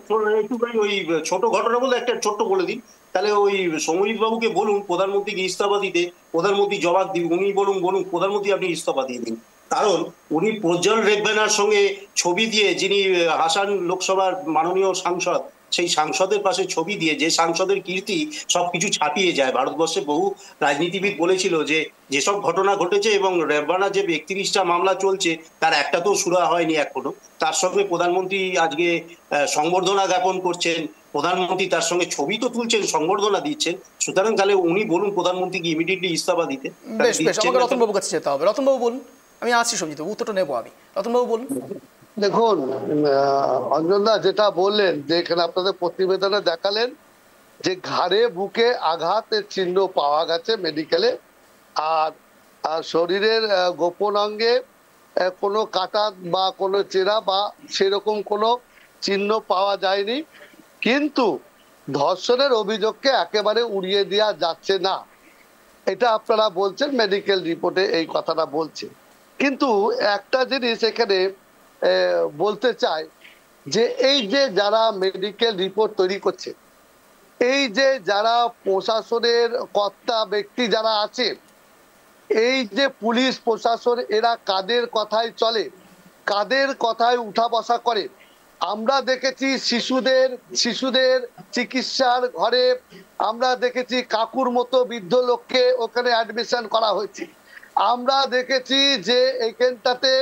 ওই ছোট ঘটনা বলতে একটা ছোট্ট বলে দিন, তাহলে ওই সমজিৎ বাবুকে বলুন প্রধানমন্ত্রীকে ইস্তফা দিতে, প্রধানমন্ত্রী জবাব দিন, উনি বলুন প্রধানমন্ত্রী আপনি ইস্তফা দিয়ে দিন। কারণ উনি প্রজ্জ্বল রেব্বানার সঙ্গে ছবি দিয়ে, যিনি হাসান লোকসভার মাননীয় সাংসদ, সেই সাংসদের পাশে ছবি দিয়ে, যে সাংসদের কীর্তি সবকিছু ছাপিয়ে যায়। ভারতবর্ষে বহু রাজনীতিবিদ বলেছিল যে যেসব ঘটনা ঘটেছে এবং রেব্বানা যে 31টা মামলা চলছে তার একটা তো সুরা হয়নি এখনো, তার সঙ্গে প্রধানমন্ত্রী আজকে সংবর্ধনা জ্ঞাপন করছেন, প্রধানমন্ত্রী তার সঙ্গে ছবি তো তুলছেন, সংবর্ধনা দিচ্ছেন। সুতরাং তাহলে উনি বলুন প্রধানমন্ত্রীকে ইমিডিয়েটলি ইস্তফা দিতে। আমাকে রতনবাবুর কাছে যেতে হবে। রতনবাবু বলুন। আমি আসছি সঞ্জিতবাবু, উত্তরটা নেবো আমি। রতনবাবু বলুন। দেখুন অঞ্জনদা যেটা বললেন, যে এখানে আপনাদের প্রতিবেদনে দেখালেন যে ঘাড়ে বুকে আঘাতের চিহ্ন পাওয়া গেছে মেডিকেলে, আর শরীরের গোপন অঙ্গে কোনো কাটা বা কোনো চেরা বা সেরকম কোনো চিহ্ন পাওয়া যায়নি, কিন্তু ধর্ষণের অভিযোগকে একেবারে উড়িয়ে দেওয়া যাচ্ছে না, এটা আপনারা বলছেন, মেডিকেল রিপোর্টে এই কথাটা বলছে। কিন্তু একটা জিনিস এখানে বলতে চাই যে এই যে যারা মেডিকেল রিপোর্ট তৈরি করছে, এই যে যারা প্রশাসনের কর্তা ব্যক্তি যারা আছে, এই যে পুলিশ প্রশাসন, এরা কাদের কথায় চলে, কাদের কথায় উঠা বসা করে। আমরা দেখেছি শিশুদের চিকিৎসার ঘরে আমরা দেখেছি কাকুর মতো বৃদ্ধ লোককে ওখানে অ্যাডমিশন করা হয়েছে। আমরা দেখেছি যে এখানটাতে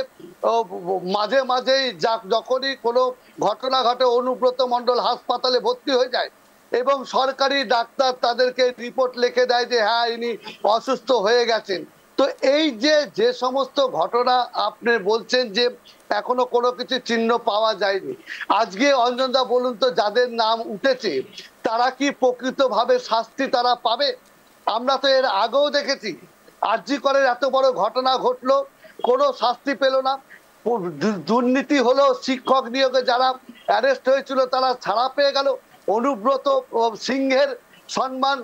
মাঝে মাঝেই যখনই কোনো ঘটনা ঘটে অনুব্রত মণ্ডল হাসপাতালে ভর্তি হয়ে যায় এবং সরকারি ডাক্তার তাদেরকে রিপোর্ট লিখে দেয় যে হ্যাঁ ইনি অসুস্থ হয়ে গেছেন। তো এই যে সমস্ত ঘটনা আপনি বলছেন যে এখনো কোনো কিছু চিহ্ন পাওয়া যায়নি, আজকে অঞ্জনদা বলুন তো যাদের নাম উঠেছে তারা কি প্রকৃতভাবে শাস্তি তারা পাবে? আমরা তো এর আগেও দেখেছি আরজি করের এত বড় ঘটনা ঘটলো, কোনো শাস্তি পেল না, দুর্নীতি হলো, শিক্ষক নিয়োগে যারা অ্যারেস্ট হয়েছিল তারা ছাড়া পেয়ে গেল, অনুব্রত সিংহের সম্মান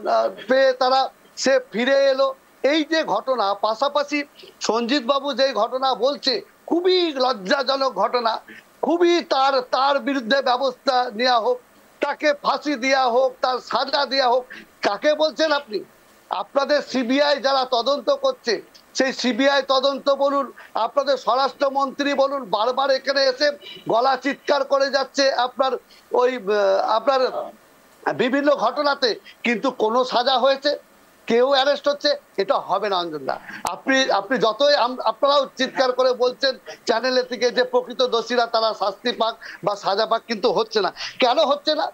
পেয়ে তারা সে ফিরে এলো। এই যে ঘটনা, পাশাপাশি সঞ্জিত বাবু যে ঘটনা বলছে খুবই লজ্জাজনক ঘটনা, খুবই তার বিরুদ্ধে ব্যবস্থা নেওয়া হোক, তাকে ফাঁসি দেওয়া হোক, তার সাজা দেওয়া হোক। কাকে বলছেন আপনি? আপনাদের সিবিআই যারা তদন্ত করছে, সেই সিবিআই তদন্ত বলুন, আপনাদের স্বরাষ্ট্রমন্ত্রী বলুন, বারবার এখানে এসে গলা চিৎকার করে যাচ্ছে আপনার আপনার বিভিন্ন ঘটনাতে, কিন্তু কোনো সাজা হয়েছে? কেউ অ্যারেস্ট হচ্ছে? এটা হবে না অঞ্জনদা। আপনি যতই আপনারাও চিৎকার করে বলছেন চ্যানেলে থেকে যে প্রকৃত দোষীরা তারা শাস্তি পাক বা সাজা পাক, কিন্তু হচ্ছে না। কেন হচ্ছে না?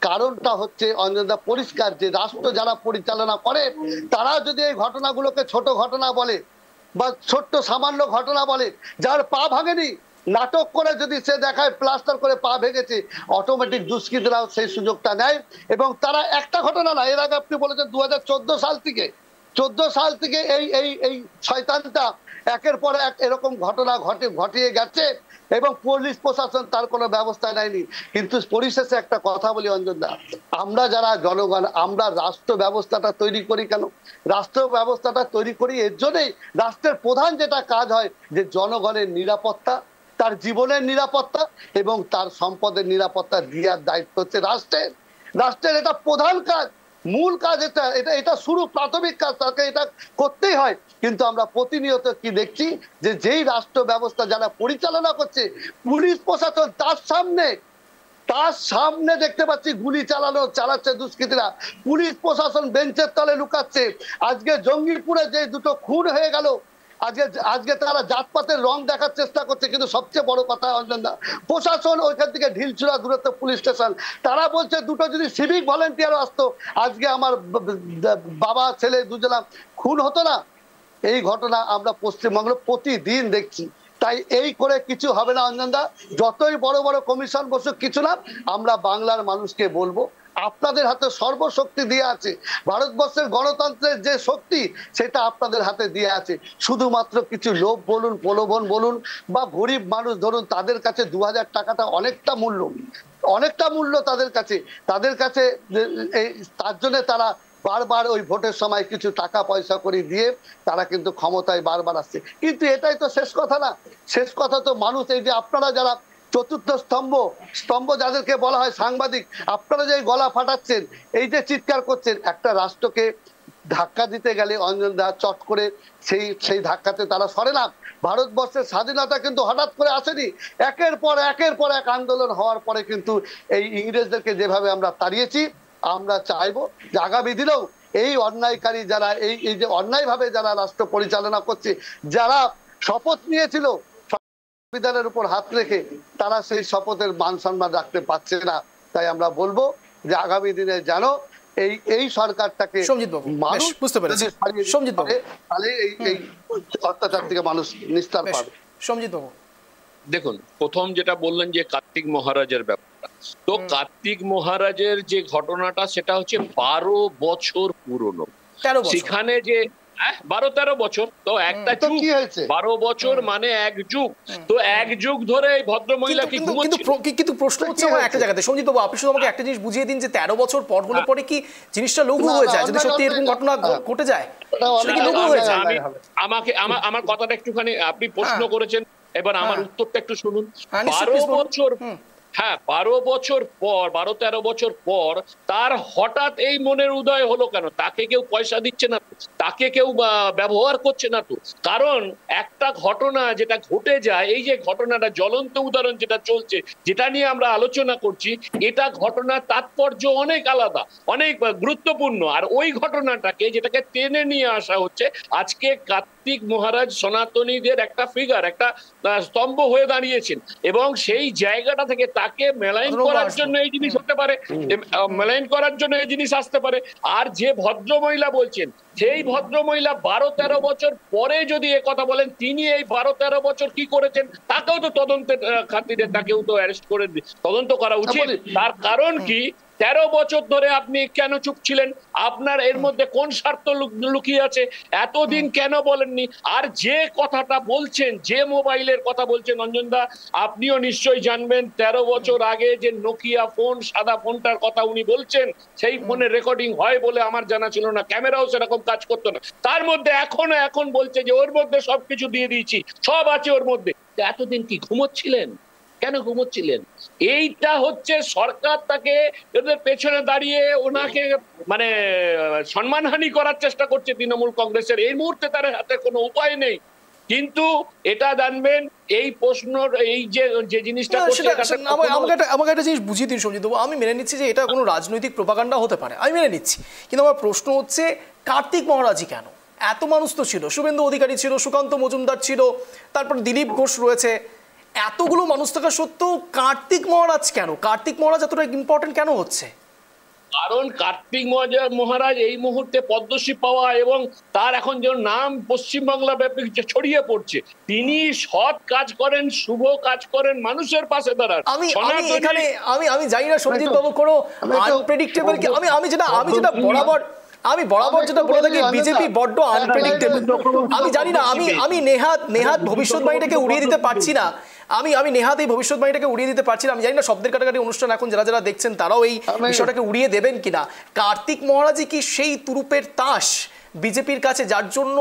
কারণটা হচ্ছে অঞ্জনদা পরিষ্কার, যে রাষ্ট্র যারা পরিচালনা করে তারা যদি এই ঘটনাগুলোকে ছোট ঘটনা বলে বা ছোট্ট সামান্য ঘটনা বলে, যার পা ভাঙেনি নাটক করে যদি সে দেখায় প্লাস্টার করে পা ভেঙেছে, অটোমেটিক দুষ্কৃতীরাও সেই সুযোগটা নেয়। এবং তারা একটা ঘটনা না, এর আগে আপনি বলেছেন 2014 সাল থেকে এই শয়তানটা একের পর এক এরকম ঘটনা ঘটিয়ে গেছে এবং পুলিশ প্রশাসন তার কোনো ব্যবস্থা নেয়নি। কিন্তু পরিশেষে একটা কথা বলি অঞ্জনদা, আমরা যারা জনগণ, আমরা রাষ্ট্র ব্যবস্থাটা তৈরি করি কেন? রাষ্ট্র ব্যবস্থাটা তৈরি করি এর জন্যই, রাষ্ট্রের প্রধান যেটা কাজ হয় যে জনগণের নিরাপত্তা, তার জীবনের নিরাপত্তা এবং তার সম্পদের নিরাপত্তা দেওয়ার দায়িত্ব হচ্ছে রাষ্ট্রের এটা প্রধান কাজ, মূল কাজ। এটা শুরু, প্রাথমিক কাজ, তাকে এটা করতেই হয়। কিন্তু আমরা প্রতিনিয়ত কি দেখছি, যে যেই রাষ্ট্র ব্যবস্থা যারা পরিচালনা করছে, পুলিশ প্রশাসন, তার সামনে দেখতে পাচ্ছি গুলি চালাচ্ছে দুষ্কৃতীরা, পুলিশ প্রশাসন বেঞ্চের তলে লুকাচ্ছে। আজকে জঙ্গিপুরে যে দুটো খুন হয়ে গেল, আজকে তারা জাতপাতের রং দেখার চেষ্টা করছে, কিন্তু সবচেয়ে বড় কথা অঞ্জনদা, প্রশাসন ওইখান থেকে ঢিলছুড়া দূরত্ব পুলিশ স্টেশন, তারা বলছে দুটো যদি সিভিক ভলেন্টিয়ার আসতো আজকে আমার বাবা ছেলে দুজনা খুন হতো না। এই ঘটনা আমরা পশ্চিমবঙ্গে প্রতিদিন দেখছি। তাই এই করে কিছু হবে না অঞ্জনদা, যতই বড় বড় কমিশন বসুক কিছু না। আমরা বাংলার মানুষকে বলবো, আপনাদের হাতে সর্বশক্তি দিয়ে আছে, ভারতবর্ষের গণতন্ত্রের যে শক্তি সেটা আপনাদের হাতে দিয়ে আছে। শুধুমাত্র কিছু লোভ বলুন, প্রলোভন বলুন, বা গরিব মানুষ ধরুন, তাদের কাছে 2000 টাকাটা অনেকটা মূল্য তাদের কাছে তার জন্য তারা বারবার ওই ভোটের সময় কিছু টাকা পয়সা করে দিয়ে তারা কিন্তু ক্ষমতায় বারবার আসছে। কিন্তু এটাই তো শেষ কথা না। শেষ কথা তো মানুষ, এই যে আপনারা যারা চতুর্থ স্তম্ভ যাদেরকে বলা হয় সাংবাদিক, আপনারা যে গলা ফাটাচ্ছেন, এই যে চিৎকার করছেন, একটা রাষ্ট্রকে ধাক্কা দিতে গেলে অঞ্জনদা চট করে সেই ধাক্কাতে তারা সরে না। ভারতবর্ষের স্বাধীনতা কিন্তু হঠাৎ করে আসেনি, একের পর এক আন্দোলন হওয়ার পরে কিন্তু এই ইংরেজদেরকে যেভাবে আমরা তাড়িয়েছি, আমরা চাইবো যে আগামী দিনেও এই অন্যায়কারী যারা, এই যে অন্যায়ভাবে যারা রাষ্ট্র পরিচালনা করছে, যারা শপথ নিয়েছিল সংবিধানের উপর হাত রেখে, তারা সেই শপথের মান সম্মান রাখতে পারছে না। তাই আমরা বলবো যে আগামী দিনে যেন এই সরকারটাকে মানুষ বুঝতে পারে, তাহলে এই অত্যাচার থেকে মানুষ নিস্তার পাবে। সঞ্জিত বাবু, দেখুন, প্রথম যেটা বললেন যে কার্তিক মহারাজের ব্যাপারটা, তো কার্তিক মহারাজের যে ঘটনাটা সেটা হচ্ছে 12 বছর পুরনো। সেখানে যে 12-13 বছর, তো একটা যুগ, 12 বছর মানে এক যুগ, তো এক যুগ ধরে এই ভদ্র মহিলা কি কিন্তু প্রশ্ন হচ্ছে আমার একটা জায়গাতে, সঞ্জিত বাবু আপনি শুধু আমাকে একটা জিনিস বুঝিয়ে দিন যে 13 বছর পর হলে পরে কি জিনিসটা লঘু হয়ে যায়? যদি সত্যি এরকম ঘটনা ঘটে যায় কি লঘু হয়ে যায়? আমার কথাটা একটুখানি, আপনি প্রশ্ন করেছেন, এবার আমার উত্তরটা একটু শুনুন। 12 বছর, হ্যাঁ 12-13 বছর পর তার হঠাৎ এই মনের উদয় হলো কেন? তাকে কেউ পয়সা দিচ্ছে না, তাকে কেউ ব্যবহার করছে না তো। কারণ একটা ঘটনা যেটা ঘটে যায়, এই যে ঘটনাটা জ্বলন্ত উদাহরণ যেটা চলছে, যেটা নিয়ে আমরা আলোচনা করছি, এটা ঘটনার তাৎপর্য অনেক আলাদা, অনেক গুরুত্বপূর্ণ। আর ওই ঘটনাটাকে যেটাকে টেনে নিয়ে আসা হচ্ছে, আজকে কার্তিক মহারাজ সনাতনীদের একটা ফিগার, একটা স্তম্ভ হয়ে দাঁড়িয়েছেন, এবং সেই জায়গাটা থেকে তাকে মেলাইন করার জন্য এই জিনিস হতে পারে, মেলাইন করার জন্য এই জিনিস আসতে পারে। আর যে ভদ্র মহিলা বলছেন, সেই ভদ্র মহিলা 12-13 বছর পরে যদি এ কথা বলেন, তিনি এই 12-13 বছর কি করেছেন তাকেও তো তদন্তের খাতিরে তাকেও তো অ্যারেস্ট করে তদন্ত করা উচিত। তার কারণ কি, 13 বছর ধরে আপনি কেন চুপ ছিলেন? আপনার এর মধ্যে কোন স্বার্থ লুকিয়ে আছে? এতদিন কেন বলেননি? আর যে কথাটা বলছেন, যে মোবাইলের কথা বলছেন অঞ্জনদা, আপনিও নিশ্চয়ই জানবেন 13 বছর আগে যে নোকিয়া ফোন, সাদা ফোনটার কথা উনি বলছেন, সেই ফোনে রেকর্ডিং হয় বলে আমার জানা ছিল না, ক্যামেরাও সেরকম কাজ করতো না। তার মধ্যে এখন বলছে যে ওর মধ্যে সবকিছু দিয়ে দিয়েছি, সব আছে ওর মধ্যে। এতদিন কি ঘুমোচ্ছিলেন? কেন ঘুমোচ্ছিলেন? এইটা হচ্ছে সরকার তাকে ওদের পেছনে দাঁড়িয়ে ওনাকে মানে সম্মানহানি করার চেষ্টা করছে তৃণমূল কংগ্রেসের। এই মুহূর্তে তার হাতে কোনো উপায় নেই। কিন্তু এটা জানবেন, এই প্রশ্ন, এই যে জিনিসটা আমাকে একটা জিনিস বুঝিয়ে দিন সঞ্জিত বাবু। আমি মেনে নিচ্ছি যে এটা কোনো রাজনৈতিক প্রোপাগান্ডা হতে পারে, আমি মেনে নিচ্ছি, কিন্তু আমার প্রশ্ন হচ্ছে কার্তিক মহারাজই কেন? এত মানুষ তো ছিল, শুভেন্দু অধিকারী ছিল, সুকান্ত মজুমদার ছিল, তারপর দিলীপ ঘোষ রয়েছে, এতগুলো মানুষ থাকা সত্ত্বেও কার্তিক মহারাজ কেন? কার্তিক মহারাজ এতটা ইম্পর্টেন্ট কেন হচ্ছে? কারণ কার্তিক মহারাজ এই মুহূর্তে পদ্মশ্রী পাওয়া এবং তার এখন যে নাম পশ্চিমবাংলা ব্যাপী ছড়িয়ে পড়ছে, তিনি সৎ কাজ করেন, শুভ কাজ করেন, মানুষের পাশে দাঁড়ান। আমি জানি না সঞ্জিত বাবু কোনো আনপ্রেডিক্টেবল, আমি বরাবর যেটা বলে থাকি, বিজেপি বড্ড আনপ্রেডিক্টেবল। আমি জানি না, আমি নেহাত ভবিষ্যৎবাণীটাকে উড়িয়ে দিতে পারছি না, আমি নেহাত এই ভবিষ্যৎবাণীটাকে উড়িয়ে দিতে পারছি না। আমি জানি না শব্দের কাটাকাটি অনুষ্ঠান এখন যারা দেখছেন তারাও এই বিষয়টাকে উড়িয়ে দেবেন কিনা। কার্তিক মহারাজই কি সেই তুরুপের তাস বিজেপির কাছে, যার জন্য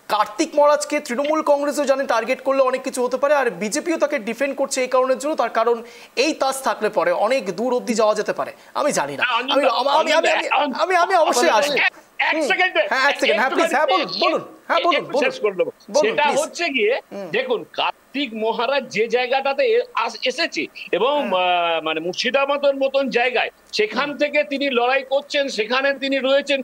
কার্তিক মহারাজকে তৃণমূল কংগ্রেসও জানে টার্গেট করলে অনেক কিছু হতে পারে, আর বিজেপিও তাকে ডিফেন্ড করছে এই কারণের জন্য, তার কারণ এই তাস থাকলে পরে অনেক দূর অবধি যাওয়া যেতে পারে। আমি জানি না, আমি অবশ্যই আসবো। সেটা হচ্ছে গিয়ে দেখুন, কার্তিক মহারাজ যে জায়গাটাতে এসেছে এবং মানে মুর্শিদাবাদের মতন জায়গায়, সেখান থেকে তিনি লড়াই করছেন, সেখানে তিনি রয়েছেন।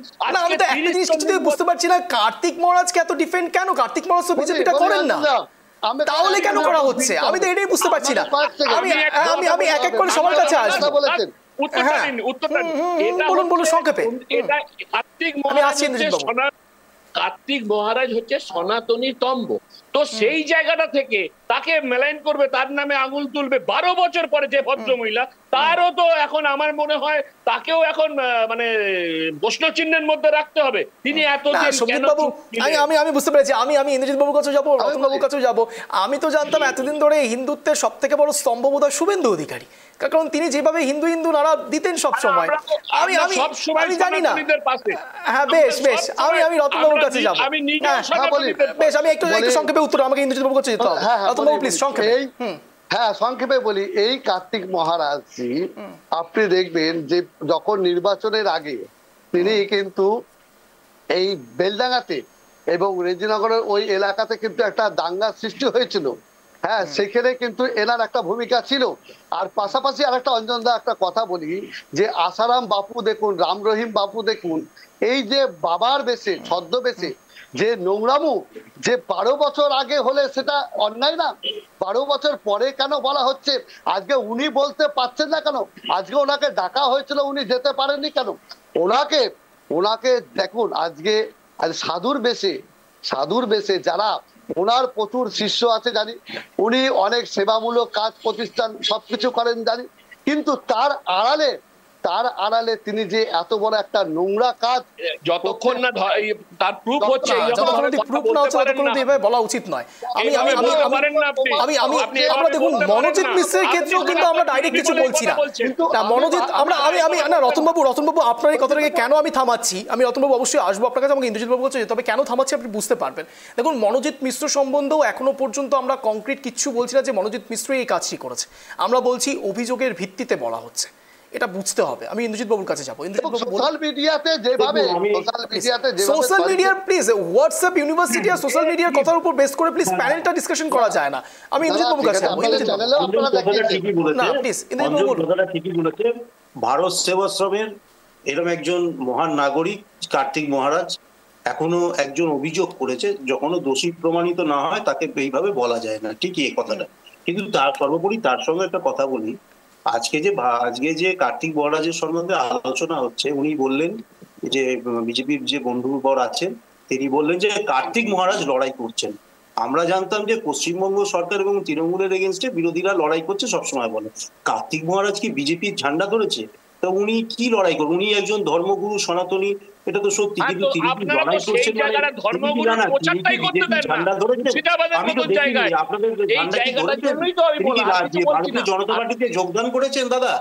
আমি তো একটা জিনিস কিছুতেই বুঝতে পারছি না, কার্তিক মহারাজকে এত ডিফেন্ড কেন? কার্তিক মহারাজ তো বিজেপিটা করেন না, তাহলে কেন করা হচ্ছে? আমি তো এটাই বুঝতে পারছি না। আমি এক এক করে সবার কাছে আসবো। বলুন সংক্ষেপে। কার্তিক মহারাজ হচ্ছে সনাতনী তম্ব, তো সেই জায়গাটা থেকে তাকে মেলাইন করবে, তার নামে আঙুল তুলবে 12 বছর পরে যে ভদ্র মহিলা, তারও তো এখন আমার মনে হয় তাকেও এখন মানে প্রশ্ন চিহ্নের মধ্যে রাখতে হবে। তিনি এত আমি বুঝতে পেরেছি। আমি ইন্দ্রজিৎ বাবুর কাছে যাবো, রতন বাবুর কাছেও যাবো। আমি তো জানতাম এতদিন ধরে হিন্দুত্বের সব থেকে বড় স্তম্ভ বোধহয় শুভেন্দু অধিকারী, কারণ তিনি যেভাবে হিন্দু নারা দিতেন সব সময়। আমি জানি না। হ্যাঁ বেশ, আমি রতন বাবুর কাছে যাবো। বেশ, আমি একটু সংক্ষেপে উত্তর, আমাকে ইন্দ্রজিৎ বাবুর কাছে যেতে হবে। রতন বাবু প্লিজ সংক্ষেপে। হ্যাঁ, সংক্ষেপে বলি, এই কার্তিক মহারাজজি আপনি দেখবেন যে যখন নির্বাচনের আগে তিনি কিন্তু এই বেলডাঙ্গাতে এবং রেজিনগরের ওই এলাকাতে কিন্তু একটা দাঙ্গা সৃষ্টি হয়েছিল। হ্যাঁ, সেখানে কিন্তু এনার একটা ভূমিকা ছিল। আর পাশাপাশি আর একটা অঞ্জনদা একটা কথা বলি, যে আসারাম বাপু দেখুন, রাম রহিম বাপু দেখুন, এই যে বাবার বেশে, ছদ্মবেশে যে নোংরামু, যে 12 বছর আগে হলে সেটা অন্যায় না? 12 বছর পরে কেন বলা হচ্ছে? আজকে উনি বলতে পারছেন না কেন? আজকে ওনাকে ডাকা হয়েছিল, উনি যেতে পারেননি কেন? ওনাকে দেখুন, আজকে সাধুর বেশে যারা, ওনার প্রচুর শিষ্য আছে জানি, উনি অনেক সেবামূলক কাজ প্রতিষ্ঠান সবকিছু করেন জানি, কিন্তু তার আড়ালে তিনি যে এত বড় একটা নোংরা কাজ, যতক্ষণ না তার প্রুফ হচ্ছে, বলা উচিত নয়। আমরা দেখুন মনোজিৎ মিশ্রের ক্ষেত্রেও কিন্তু আমরা ডাইরেক্ট কিছু বলছি না। মনোজিৎ, রতনবাবু আপনার এই কথাটাকে কেন আমি থামাচ্ছি, আমি রতনবাবু অবশ্যই আসবো আপনার কাছে, আমাকে ইন্দ্রজিৎ বাবু বলছে, তবে কেন থামাচ্ছি আপনি বুঝতে পারবেন। দেখুন, মনোজিৎ মিশ্র সম্বন্ধেও এখনো পর্যন্ত আমরা কংক্রিট কিচ্ছু বলছি না যে মনোজিৎ মিশ্র এই কাজটি করেছে। আমরা বলছি অভিযোগের ভিত্তিতে বলা হচ্ছে, এটা বুঝতে হবে। আমি ইন্দ্রজিৎ বাবুর কাছে যাবো। সোশ্যাল মিডিয়াতে সোশ্যাল মিডিয়ার প্লিজ, হোয়াটসঅ্যাপ ইউনিভার্সিটি আর সোশ্যাল মিডিয়ার কথার উপর বেস করে প্লিজ প্যানেলটা ডিসকাশন করা যায় না। আমি ইন্দ্রজিৎ বাবুর কাছে যাবো। ভারত সেবাশ্রমের এরকম একজন মহান নাগরিক কার্তিক মহারাজ এখনো একজন অভিযোগ করেছে, যখনও দোষী প্রমাণিত না হয় তাকে এইভাবে বলা যায় না, ঠিকই এই কথাটা। কিন্তু তার সর্বোপরি তার সঙ্গে একটা কথা বলি, আজকে যে কার্তিক মহারাজের সম্বন্ধে আলোচনা হচ্ছে, উনি বললেন যে বিজেপির যে বন্ধুবর আছেন তিনি বললেন যে কার্তিক মহারাজ লড়াই করছেন। আমরা জানতাম যে পশ্চিমবঙ্গ সরকার এবং তৃণমূলের এগেনস্টে বিরোধীরা লড়াই করছে সবসময় বলে। কার্তিক মহারাজ কি বিজেপির ঝান্ডা ধরেছে? তা উনি কি লড়াই করবেন? উনি একজন ধর্মগুরু সনাতনী, এটা তো সত্যি, কিন্তু তিনি কি লড়াই করছেন ঝান্ডা ধরেছেন? আমি তো দেখিনি আপনাদের ঝান্ডা কি ধরেছেন? তিনি কি ভারতীয় জনতা পার্টিতে যোগদান করেছেন দাদা?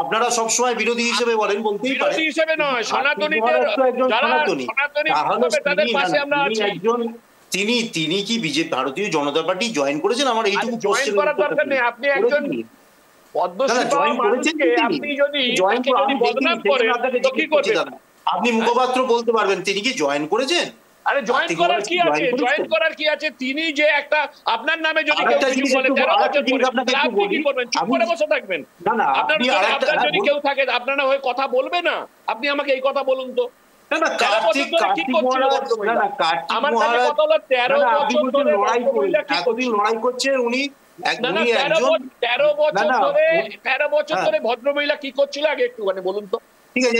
আপনারা সবসময় বিরোধী হিসেবে বলেন, বলতেই পারেন হিসেবে নয়, সনাতনীদের তিনি কি বিজেপি ভারতীয় জনতা পার্টি জয়েন করেছেন? আমার এইটুকু কোশ্চেন করার দরকার নেই। আপনি একজন আপনি মুখপাত্র বলতে পারবেন তিনি কি জয়েন করেছেন? আরে জয়েন করার কি আছে? জয়েন করার কি আছে? তিনি যে একটা আপনার নামে যদি কেউ কিছু বলে 13 বছর পরে আপনি কি করবেন? চুপ করে বসে থাকবেন? না না, আপনার যদি কেউ থাকে আপনারা হয়ে কথা বলবে না? আপনি আমাকে এই কথা বলুন তো। না না, কার্তিক মহারাজ, না না, কার্তিক মহারাজ, এতদিন লড়াই করছে উনি। 13 বছর ধরে ভদ্রমহিলা কি করছিল আগে একটুখানি বলুন তো। ঠিক আছে,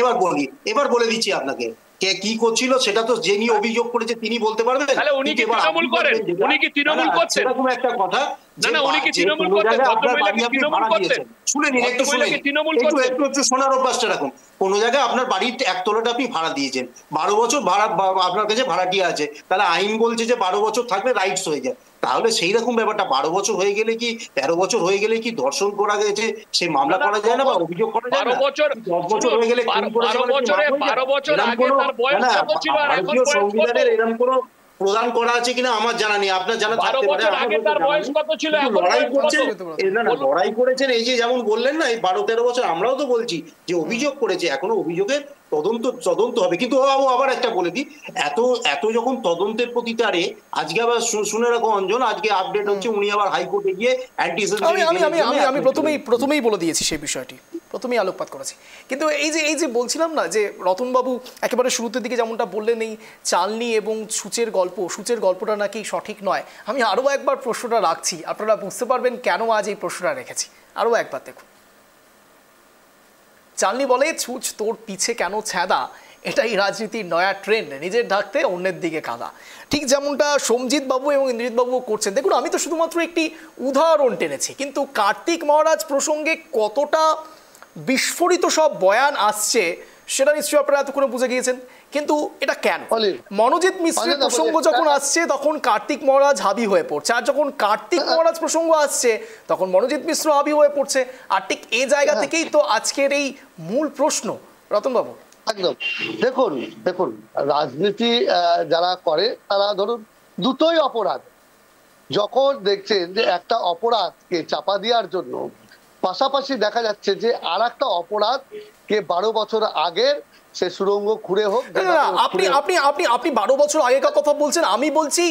এবার বলে দিচ্ছি আপনাকে কে কি করছিল, সেটা তো যিনি অভিযোগ করেছে তিনি বলতে পারবেন। তাহলে উনি কি তৃণমূল করেন? উনি কি তৃণমূল করছেন? এরকম একটা কথা, না না, উনি কি তৃণমূল করতেন? ভদ্রমহিলা কি তৃণমূল করতেন? শুনে নিন, একটু শোনার অভ্যাসটা রাখুন। কোন জায়গায় আপনার বাড়ির একতলাটা আপনি ভাড়া দিয়েছেন, 12 বছর ভাড়া আপনার কাছে ভাড়াটিয়া আছে, তাহলে আইন বলছে যে 12 বছর থাকলে রাইটস হয়ে যায়। তাহলে সেই রকম ব্যাপারটা 12 বছর হয়ে গেলে কি 13 বছর হয়ে গেলে কি ধর্ষণ করা গেছে সেই মামলা করা যায় না বা অভিযোগ করা যায় না? 12 বছর হয়ে গেলে 12 বছর আগে তার বয়স কত ছিল আর এখন বয়স কত? সংবিধানের এরকম কোনো প্রদান করা আছে কিনা আমার জানা নেই, আপনার জানা থাকতে পারে। লড়াই করেছেন এই যে যেমন বললেন না, এই 12-13 বছর, আমরাও তো বলছি যে অভিযোগ করেছে, এখনো অভিযোগের তদন্ত হবে। কিন্তু আবার একটা বলে দিই, এত যখন তদন্তের প্রতি তারে, আজকে আবার শুনে রাখো অঞ্জন, আজকে আপডেট হচ্ছে উনি আবার হাইকোর্টে গিয়ে আমি প্রথমেই বলে দিয়েছি সেই বিষয়টি, প্রথমেই আলোকপাত করেছি। কিন্তু এই যে বলছিলাম না যে রতনবাবু একেবারে শুরুতের দিকে যেমনটা বললেন, এই চালনি এবং সূচের গল্পটা নাকি সঠিক নয়। আমি আরও একবার প্রশ্নটা রাখছি, আপনারা বুঝতে পারবেন কেন আজ এই প্রশ্নটা রেখেছি। আরও একবার দেখুন। চালনি বলে, ছুঁচ তোর পিছে কেন ছ্যাদা, এটাই রাজনীতির নয়া ট্রেন্ড, নিজের ঢাকতে অন্যের দিকে কাদা। ঠিক যেমনটা সোমজিৎ বাবু এবং ইন্দ্রজিৎ বাবু করছেন। দেখুন, আমি তো শুধুমাত্র একটি উদাহরণ টেনেছি, কিন্তু কার্তিক মহারাজ প্রসঙ্গে কতটা বিস্ফোরিত সব বয়ান আসছে সেটা নিশ্চয়ই আপনারা এতক্ষণে বুঝে গিয়েছেন। কিন্তু এটা কেন? মনোজিৎ মিশ্রের প্রসঙ্গ যখন আসছে তখন কার্তিক মহারাজ হাবি হয়ে পড়ছে, আর যখন কার্তিক মহারাজ প্রসঙ্গ আসছে তখন মনোজিৎ মিশ্র হাবি হয়ে পড়ছে। আর ঠিক এই জায়গা থেকেই তো আজকের এই মূল প্রশ্ন। রতনবাবু, একদম দেখুন রাজনীতি যারা করে তারা ধরুন দুটোই অপরাধ। যখন দেখছেন যে একটা অপরাধকে চাপা দেওয়ার জন্য পাশাপাশি দেখা যাচ্ছে যে আর একটা অপরাধ কে 12 বছর আগের সে সুড়ঙ্গ খুঁড়ে হোক। আপনি 12 বছর আগেকার কথা বলছেন, আমি বলছি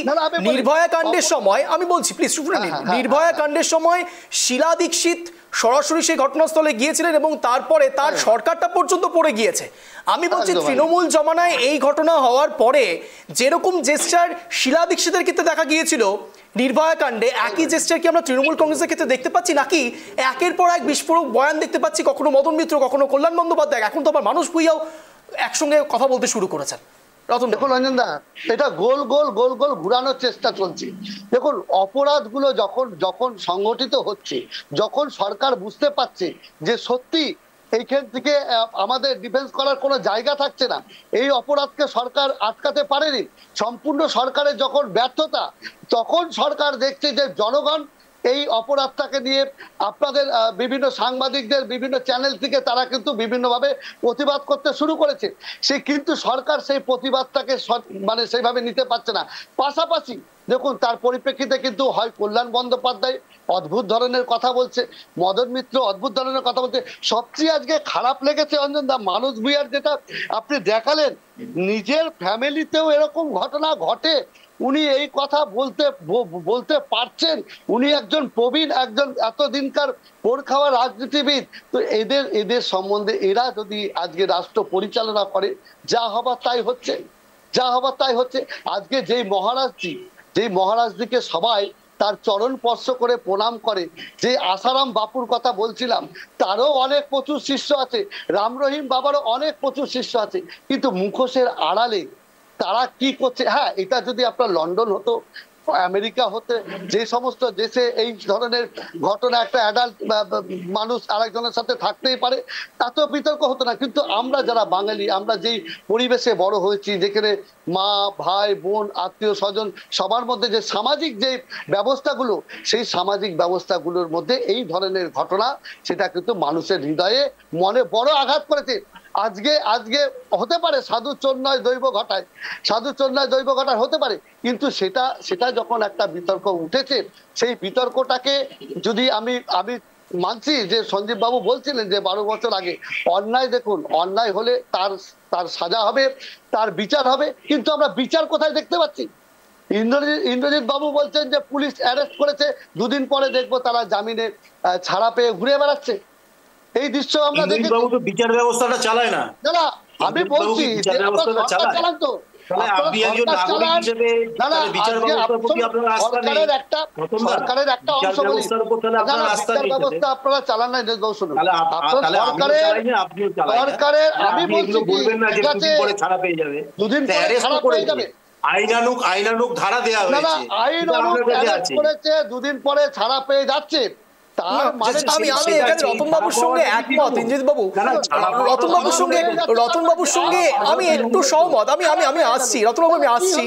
নির্ভয়া কাণ্ডের সময়, আমি বলছি প্লিজ শুনে নিন, নির্ভয়া কাণ্ডের সময় শীলা দীক্ষিত সরাসরি সেই ঘটনাস্থলে গিয়েছিলেন এবং তারপরে তার সরকারটা পর্যন্ত পড়ে গিয়েছে। আমি বলছি তৃণমূল জমানায় এই ঘটনা হওয়ার পরে যেরকম জেস্টার শীলা দীক্ষিতের ক্ষেত্রে দেখা গিয়েছিল নির্ভয়া কাণ্ডে, একই জেস্টার কি আমরা তৃণমূল কংগ্রেসের ক্ষেত্রে দেখতে পাচ্ছি, নাকি একের পর এক বিস্ফোরক বয়ান দেখতে পাচ্ছি, কখনো মদন মিত্র, কখনো কল্যাণ বন্দ্যোপাধ্যায়, এখন তো আবার মানুষ ভুঁইয়াও একসঙ্গে কথা বলতে শুরু করেছেন। দেখুন রঞ্জন দা, এটা গোল গোল ঘুরানোর চেষ্টা চলছে। দেখুন অপরাধগুলো যখন সংগঠিত হচ্ছে, যখন সরকার বুঝতে পারছে যে সত্যি এইখান থেকে আমাদের ডিফেন্স করার কোনো জায়গা থাকছে না, এই অপরাধকে সরকার আটকাতে পারেনি, সম্পূর্ণ সরকারের যখন ব্যর্থতা, তখন সরকার দেখছে যে জনগণ এই অপরাধটাকে নিয়ে আপনাদের বিভিন্ন সাংবাদিকদের বিভিন্ন চ্যানেল থেকে তারা কিন্তু বিভিন্নভাবে প্রতিবাদ করতে শুরু করেছে। কিন্তু সরকার সেই প্রতিবাদটাকে মানে সেইভাবে নিতে পারছে না। পাশাপাশি দেখুন তার পরিপ্রেক্ষিতে কিন্তু হয় কল্যাণ বন্দ্যোপাধ্যায় অদ্ভুত ধরনের কথা বলছে, মদন মিত্র অদ্ভুত ধরনের কথা বলছে। সবচেয়ে আজকে খারাপ লেগেছে অঞ্জন দা, মানুষ ভুঁইয়ার যেটা আপনি দেখালেন, নিজের ফ্যামিলিতেও এরকম ঘটনা ঘটে, উনি এই কথা বলতে পারছেন, উনি একজন প্রবীণ, একজন এতদিনকার পোড় খাওয়া রাজনীতিবিদ। তো এদের সম্বন্ধে এরা যদি আজকে রাষ্ট্র পরিচালনা করে, যা হবার তাই হচ্ছে। আজকে যেই মহারাজজিকে সবাই তার চরণ স্পর্শ করে প্রণাম করে, যে আসারাম বাপুর কথা বলছিলাম, তারও অনেক প্রচুর শিষ্য আছে, রাম রহিম বাবারও অনেক প্রচুর শিষ্য আছে, কিন্তু মুখোশের আড়ালে তারা কি করছে। হ্যাঁ, এটা যদি আপনার লন্ডন হতো আমেরিকা হতে যে সমস্ত দেশে এই ধরনের ঘটনা একটা অ্যাডাল্ট মানুষ আরেকজনের সাথে থাকতেই পারে, তাতেও বিতর্ক হতো না। কিন্তু আমরা যারা বাঙালি, আমরা যেই পরিবেশে বড় হয়েছি, যেখানে মা ভাই বোন আত্মীয় স্বজন সবার মধ্যে যে সামাজিক যে ব্যবস্থাগুলো, সেই সামাজিক ব্যবস্থাগুলোর মধ্যে এই ধরনের ঘটনা সেটা কিন্তু মানুষের হৃদয়ে মনে বড় আঘাত করেছে। আজকে হতে পারে সাধু চোর নয় দৈব ঘটায়, সাধু চোর নয় দৈব ঘটায় হতে পারে, কিন্তু সেটা যখন একটা বিতর্ক উঠেছে, সেই বিতর্কটাকে যদি আমি মানছি যে সঞ্জীব বাবু বলছিলেন যে 12 বছর আগে অন্যায়, দেখুন অন্যায় হলে তার সাজা হবে, তার বিচার হবে, কিন্তু আমরা বিচার কোথায় দেখতে পাচ্ছি? ইন্দ্রজিৎ বাবু বলছেন যে পুলিশ অ্যারেস্ট করেছে, দুদিন পরে দেখবো তারা জামিনে ছাড়া পেয়ে ঘুরে বেড়াচ্ছে। এই দৃশ্য আমরা দেখি। বিচার ব্যবস্থাটা চালায় না। না, আমি বলছি চালান তো, সরকারের একটা অংশ বলি, বিচার ব্যবস্থা আপনারা চালান না, সরকারের আমি বলছি দুদিন পরে ছাড়া পেয়ে যাবে, আইনানুগ ধারা দেওয়া হয়েছে, আইনানুগ করেছে, দুদিন পরে ছাড়া পেয়ে যাচ্ছে। আমি এখানে রতনবাবুর সঙ্গে একমত, ইন্দ্রজিৎবাবু, রতনবাবুর সঙ্গে আমি একটু সহমত। আমি আসছি রতনবাবু, আমি আসছি।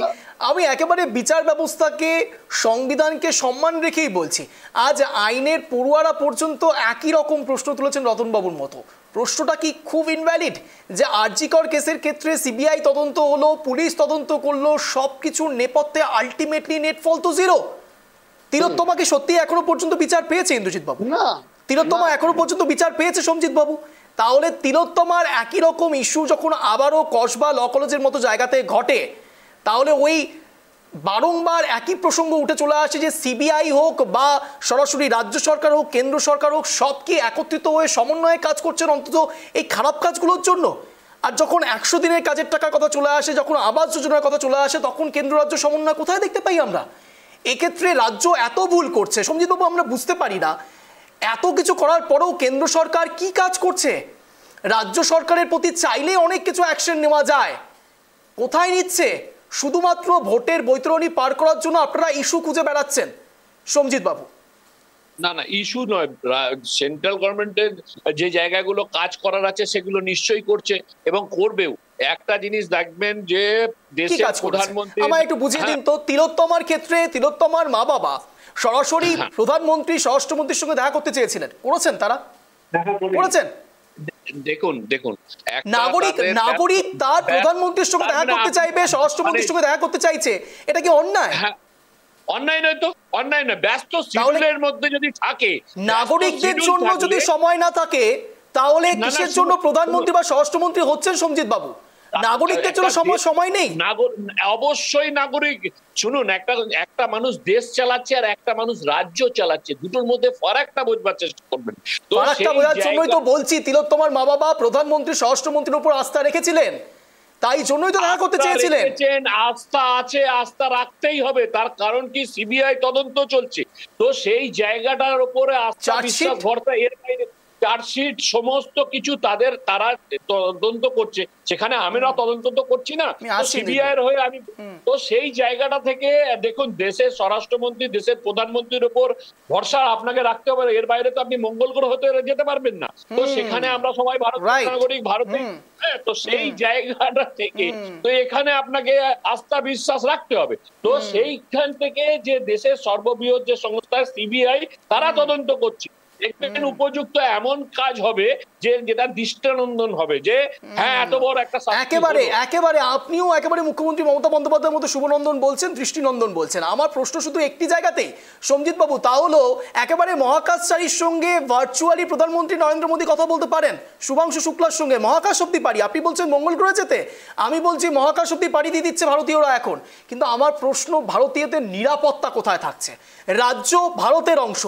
আমি একেবারে বিচার ব্যবস্থাকে, সংবিধানকে সম্মান রেখেই বলছি। আজ আইনের পড়ুয়ারা পর্যন্ত একই রকম প্রশ্ন তুলেছেন রতনবাবুর মতো। প্রশ্নটা কি খুব ইনভ্যালিড যে আরজিকর কেসের ক্ষেত্রে সিবিআই তদন্ত হলো, পুলিশ তদন্ত করলো, সবকিছুর নেপথ্যে আলটিমেটলি নেটফল তো জিরো? তিলোত্তমা কি সত্যি এখনো পর্যন্ত বিচার পেয়েছে ইন্দ্রজিৎ বাবু? না, তিলোত্তমা এখনো পর্যন্ত বিচার পেয়েছে সঞ্জিত বাবু? তাহলে তিলোত্তমার একই রকম ইস্যু যখন আবারও কসবা ল কলেজের মতো জায়গাতে ঘটে, তাহলে ওই বারংবার একই প্রসঙ্গ উঠে চলে আসে যে সিবিআই হোক বা সরাসরি রাজ্য সরকার হোক, কেন্দ্র সরকার হোক, সব কি একত্রিত হয়ে সমন্বয়ে কাজ করছেন অন্তত এই খারাপ কাজগুলোর জন্য? আর যখন 100 দিনের কাজের টাকার কথা চলে আসে, যখন আবাস যোজনার কথা চলে আসে, তখন কেন্দ্র রাজ্য সমন্বয় কোথায় দেখতে পাই আমরা? এক্ষেত্রে রাজ্য এত ভুল করছে সঞ্জিতবাবু, আমরা বুঝতে পারি না এত কিছু করার পরেও কেন্দ্র সরকার কি কাজ করছে। রাজ্য সরকারের প্রতি চাইলে অনেক কিছু অ্যাকশন নেওয়া যায়, কোথায় নিচ্ছে? শুধুমাত্র ভোটের বৈতরণী পার করার জন্য আপনারা ইস্যু খুঁজে বেড়াচ্ছেন সঞ্জিত বাবু। না, ইস্যু নয়, সেন্ট্রাল গভর্নমেন্টের যে জায়গাগুলো কাজ করার আছে সেগুলো নিশ্চয়ই করছে এবং করবেও। একটা জিনিস দেখবেন যে দেশের প্রধানমন্ত্রী, আমায় একটু বুঝিয়ে দিন তো, তিলোত্তমার ক্ষেত্রে তিলোত্তমার মা বাবা সরাসরি প্রধানমন্ত্রী স্বরাষ্ট্রমন্ত্রীর সঙ্গে দেখা করতে চেয়েছিলেন, করেছেন তারা? করেছেন? দেখুন নাগরিক তার প্রধানমন্ত্রীর সঙ্গে দেখা করতে চাইবে, স্বরাষ্ট্রমন্ত্রীর সঙ্গে দেখা করতে চাইছে, এটা কি অন্যায়? অন্যায় নয় তো, অন্যায় নয়। ব্যস্ত শিডিউলের মধ্যে যদি থাকে, নাগরিকদের জন্য যদি সময় না থাকে, তাহলে কিসের জন্য প্রধানমন্ত্রী বা স্বরাষ্ট্রমন্ত্রী হচ্ছেন সঞ্জিত বাবু? নাগরিকদের জন্য সময় নেই? অবশ্যই নাগরিক, শুনুন, একটা মানুষ দেশ চালাচ্ছে আর একটা মানুষ রাজ্য চালাচ্ছে, দুটোর মধ্যে ফারাকটা বোঝবার চেষ্টা করবেন। ফারাকটা বোঝার জন্যই তো বলছি, তিলোত্তমার মা বাবা প্রধানমন্ত্রী স্বরাষ্ট্রমন্ত্রীর উপর আস্থা রেখেছিলেন, তাই জন্যই তো দেখা করতে চেয়েছিলেন। আস্থা আছে, আস্থা রাখতেই হবে, তার কারণ কি সিবিআই তদন্ত চলছে, তো সেই জায়গাটার উপরে আস্থা বিশ্বাস ভরসা, এর বাইরে চার্জশিট সমস্ত কিছু তারা তদন্ত করছে, সেখানে আমরা তদন্ত তো করছি না, সিবিআই এর হয়ে আমি তো সেই জায়গাটা থেকে দেখুন, দেশের স্বরাষ্ট্রমন্ত্রী, দেশের প্রধানমন্ত্রীর উপর ভরসা আপনাকে রাখতে হবে, এর বাইরে তো আপনি মঙ্গল গ্রহ হতে যেতে পারবেন না। তো সেখানে আমরা সবাই ভারতের নাগরিক, ভারতে, তো সেই জায়গাটা থেকে তো এখানে আপনাকে আস্থা বিশ্বাস রাখতে হবে। তো সেইখান থেকে যে দেশের সর্ববৃহৎ যে সংস্থা সিবিআই, তারা তদন্ত করছে, দেখবেন উপযুক্ত এমন কাজ হবে যেটা দৃষ্টানন্দন হবে, যে হ্যাঁ এত বড় একটা একেবারে আপনিও একেবারে মুখ্যমন্ত্রী মমতা বন্দ্যোপাধ্যায়ের মতো শুভনন্দন বলছেন, দৃষ্টিনন্দন বলছেন। আমার প্রশ্ন শুধু একটি জায়গাতেই সঞ্জিত বাবু, তা হলো একেবারে মহাকাশচারীর সঙ্গে ভার্চুয়ালি প্রধানমন্ত্রী নরেন্দ্র মোদী কথা বলতে পারেন, শুভাংশু শুক্লার সঙ্গে মহাকাশ অব্দি পারি, আপনি বলছেন মঙ্গল গ্রহে যেতে, আমি বলছি মহাকাশ অব্দি পাড়ি দিয়ে দিচ্ছে ভারতীয়রা এখন। কিন্তু আমার প্রশ্ন, ভারতীয়দের নিরাপত্তা কোথায় থাকছে? রাজ্য ভারতের অংশ,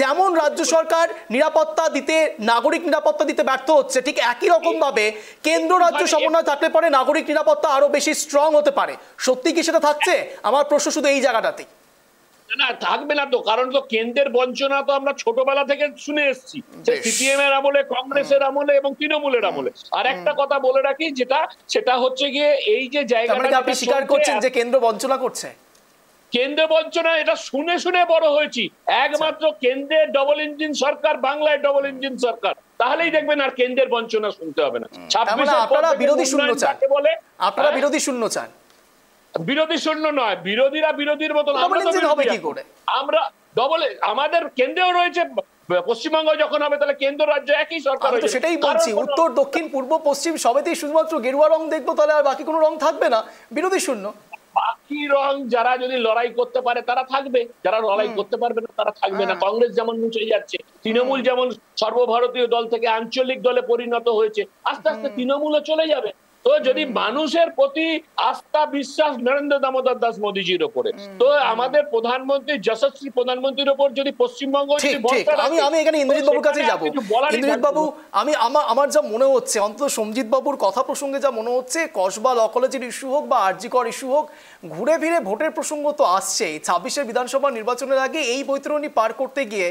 যেমন রাজ্য সরকার নিরাপত্তা দিতে, নাগরিক নিরাপত্তা দিতে ব্যর্থ হচ্ছে, ঠিক একই রকম ভাবে কেন্দ্র রাজ্য সমন্বয় থাকলে পরে নাগরিক নিরাপত্তা আরো বেশি স্ট্রং হতে পারে। সত্যি কি সেটা থাকছে? আমার প্রশ্ন শুধু এই জায়গাটাতেই। না, থাকবে না তো, কারণ তো কেন্দ্রের বঞ্চনা তো আমরা ছোটবেলা থেকে শুনে এসেছি, সিপিএম এর আমলে, কংগ্রেসের আমলে এবং তৃণমূলের আমলে। আর একটা কথা বলে রাখি, সেটা হচ্ছে গিয়ে এই যে জায়গাটা আপনি স্বীকার করছেন যে কেন্দ্র বঞ্চনা করছে? কেন্দ্র বঞ্চনা এটা শুনে শুনে বড় হয়েছি। একমাত্র কেন্দ্রে ডবল ইঞ্জিন সরকার, বাংলায় ডবল ইঞ্জিন সরকার, তাহলেই দেখবেন আর কেন্দ্রের বঞ্চনা শুনতে হবে না। আপনারা বিরোধী শূন্য চান, আপনারা বিরোধী শূন্য চান। বিরোধী শূন্য নয়, বিরোধীরা বিরোধীর মতন আমরা ডবল, আমাদের কেন্দ্রেও রয়েছে, পশ্চিমবঙ্গ যখন হবে তাহলে কেন্দ্র রাজ্য একই সরকার। তো সেটাই বলছি, উত্তর দক্ষিণ পূর্ব পশ্চিম সবেতেই শুধুমাত্র গেরুয়া রং দেখবো, তাহলে আর বাকি কোনো রং থাকবে না, বিরোধী শূন্য। বাকি রং যারা যদি লড়াই করতে পারে তারা থাকবে, যারা লড়াই করতে পারবে না তারা থাকবে না। কংগ্রেস যেমন মুছে যাচ্ছে, তৃণমূল যেমন সর্বভারতীয় দল থেকে আঞ্চলিক দলে পরিণত হয়েছে, আস্তে আস্তে তৃণমূলও চলে যাবে। তো যদি মানুষের প্রতি আস্থা বিশ্বাস নরেন্দ্র দামোদর দাস মোদীজির উপরে, তো আমাদের প্রধানমন্ত্রী যশস্বী প্রধানমন্ত্রীর উপর যদি পশ্চিমবঙ্গ, আমি এখানে ইন্দ্রজিৎ বাবুর কাছে যাবো। ইন্দ্রজিৎ বাবু, আমার যা মনে হচ্ছে, অন্তত সঞ্জিত বাবুর কথা প্রসঙ্গে যা মনে হচ্ছে, কসবা ল কলেজের ইস্যু হোক বা আরজি কর ইস্যু হোক, ঘুরে ফিরে ভোটের প্রসঙ্গ তো আসছেই। 26-এর বিধানসভা নির্বাচনের আগে এই বৈতরণী পার করতে গিয়ে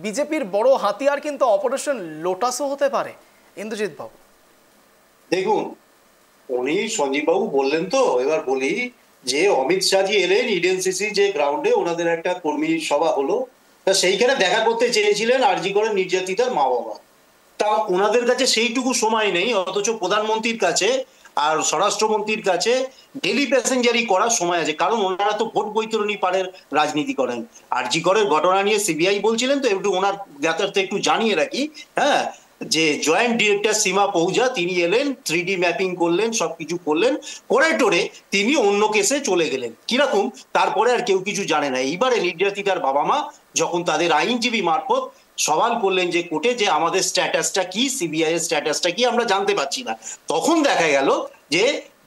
বিজেপির বড় হাতিয়ার কিন্তু অপারেশন লোটাসও হতে পারে। ইন্দ্রজিৎ বাবু দেখুন, উনি সঞ্জীব বাবু বললেন, তো এবার বলি যে অমিত শাহজি এলেন ইডেন সিসি যে গ্রাউন্ডে, ওনাদের একটা কর্মী সভা হলো, তা সেইখানে দেখা করতে চেয়েছিলেন আরজি করের নির্যাতিতার মা বাবা। তা ওনাদের কাছে সেইটুকু সময় নেই, অথচ প্রধানমন্ত্রীর কাছে আর স্বরাষ্ট্রমন্ত্রীর কাছে ডেলি প্যাসেঞ্জারি করার সময় আছে, কারণ ওনারা তো ভোট বৈতরণী পারের রাজনীতি করেন। আরজি করের ঘটনা নিয়ে সিবিআই বলছিলেন, তো একটু ওনার জ্ঞাতার্থে একটু জানিয়ে রাখি, হ্যাঁ, যে জয়েন্ট ডিরেক্টর সীমা পৌজা তিনি এলেন, 3D ম্যাপিং করলেন, সবকিছু করলেন, করে টোরে তিনি অন্য কেসে চলে গেলেন। কিরকম, তারপরে আর কেউ কিছু জানে না। এইবারে নির্যাতিতার বাবা মা যখন তাদের আইনজীবী মারফত সওয়াল করলেন যে কোর্টে, যে আমাদের স্ট্যাটাসটা কি, সিবিআই এর স্ট্যাটাসটা কি, আমরা জানতে পারছি না, তখন দেখা গেল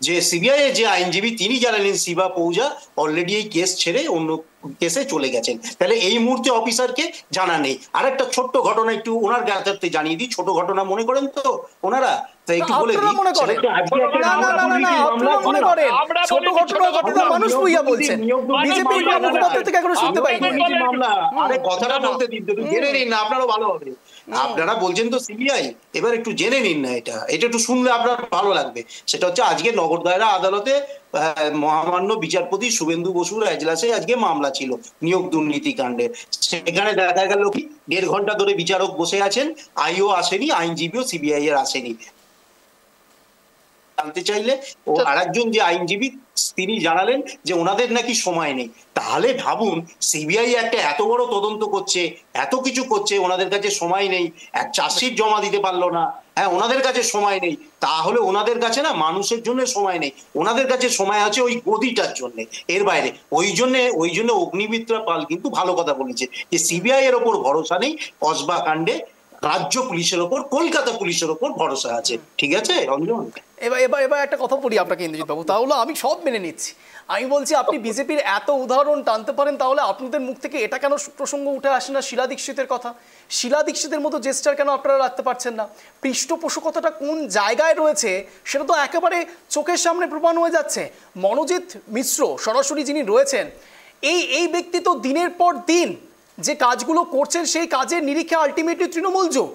যে সিবিআই এর যে আইনজীবী তিনি জানালেন সীমা পৌজা অলরেডি এই কেস ছেড়ে অন্য কেসে চলে গেছেন। তাহলে এই মুহূর্তে অফিসারকে জানা নেই। আর একটা ছোট্ট ঘটনা একটু ওনার জ্ঞাতার্থে জানিয়ে দিই, ছোট ঘটনা মনে করেন তো ওনারা, তাই একটু বলে দিই। আরে কথাটা বলতে দিন, জেনে নিন না, আপনারও ভালো হবে। আপনারা বলছেন তো সিবিআই, এবার একটু জেনে নিন না, এটা একটু শুনলে আপনার ভালো লাগবে। সেটা হচ্ছে আজকে নগর দায়রা আদালতে মহামান্য বিচারপতি শুভেন্দু বসুর এজলাসে আজকে মামলা ছিল নিয়োগ দুর্নীতি কাণ্ডের। সেখানে দেখা গেল কি 1.5 ঘন্টা ধরে বিচারক বসে আছেন, আইও আসেনি, আইনজীবীও সিবিআই এর আসেনি। জানতে চাইলে ও আরেকজন যে আইনজীবী তিনি জানালেন যে ওনাদের নাকি সময় নেই। তাহলে ভাবুন, সিবিআই একটা এত বড় তদন্ত করছে, এত কিছু করছে, ওনাদের কাছে সময় নেই, এক চার্জশিট জমা দিতে পারলো না, হ্যাঁ ওনাদের কাছে সময় নেই। তাহলে ওনাদের কাছে না মানুষের জন্য সময় নেই, ওনাদের কাছে সময় আছে ওই গদিটার জন্য, এর বাইরে। ওই জন্য অগ্নিমিত্রা পাল কিন্তু ভালো কথা বলেছে যে সিবিআই এর ওপর ভরসা নেই, কসবা কাণ্ডে রাজ্য পুলিশের ওপর, কলকাতা পুলিশের ওপর ভরসা আছে। ঠিক আছে রঞ্জন, এবার একটা কথা বলি আপনাকে ইন্দ্রজিৎ বাবু, তাহলে আমি সব মেনে নিচ্ছি। আমি বলছি আপনি বিজেপির এত উদাহরণ টানতে পারেন, তাহলে আপনাদের মুখ থেকে এটা কেন প্রসঙ্গ উঠে আসে না শিলা দীক্ষিতের কথা? শিলা দীক্ষিতের মতো জেস্টার কেন আপনারা রাখতে পারছেন না? পৃষ্ঠপোষকতাটা কোন জায়গায় রয়েছে সেটা তো একেবারে চোখের সামনে প্রমাণ হয়ে যাচ্ছে। মনোজিৎ মিশ্র সরাসরি যিনি রয়েছেন, এই ব্যক্তি তো দিনের পর দিন যে কাজগুলো করছেন সেই কাজের নিরিখে আলটিমেটলি তৃণমূল যোগ।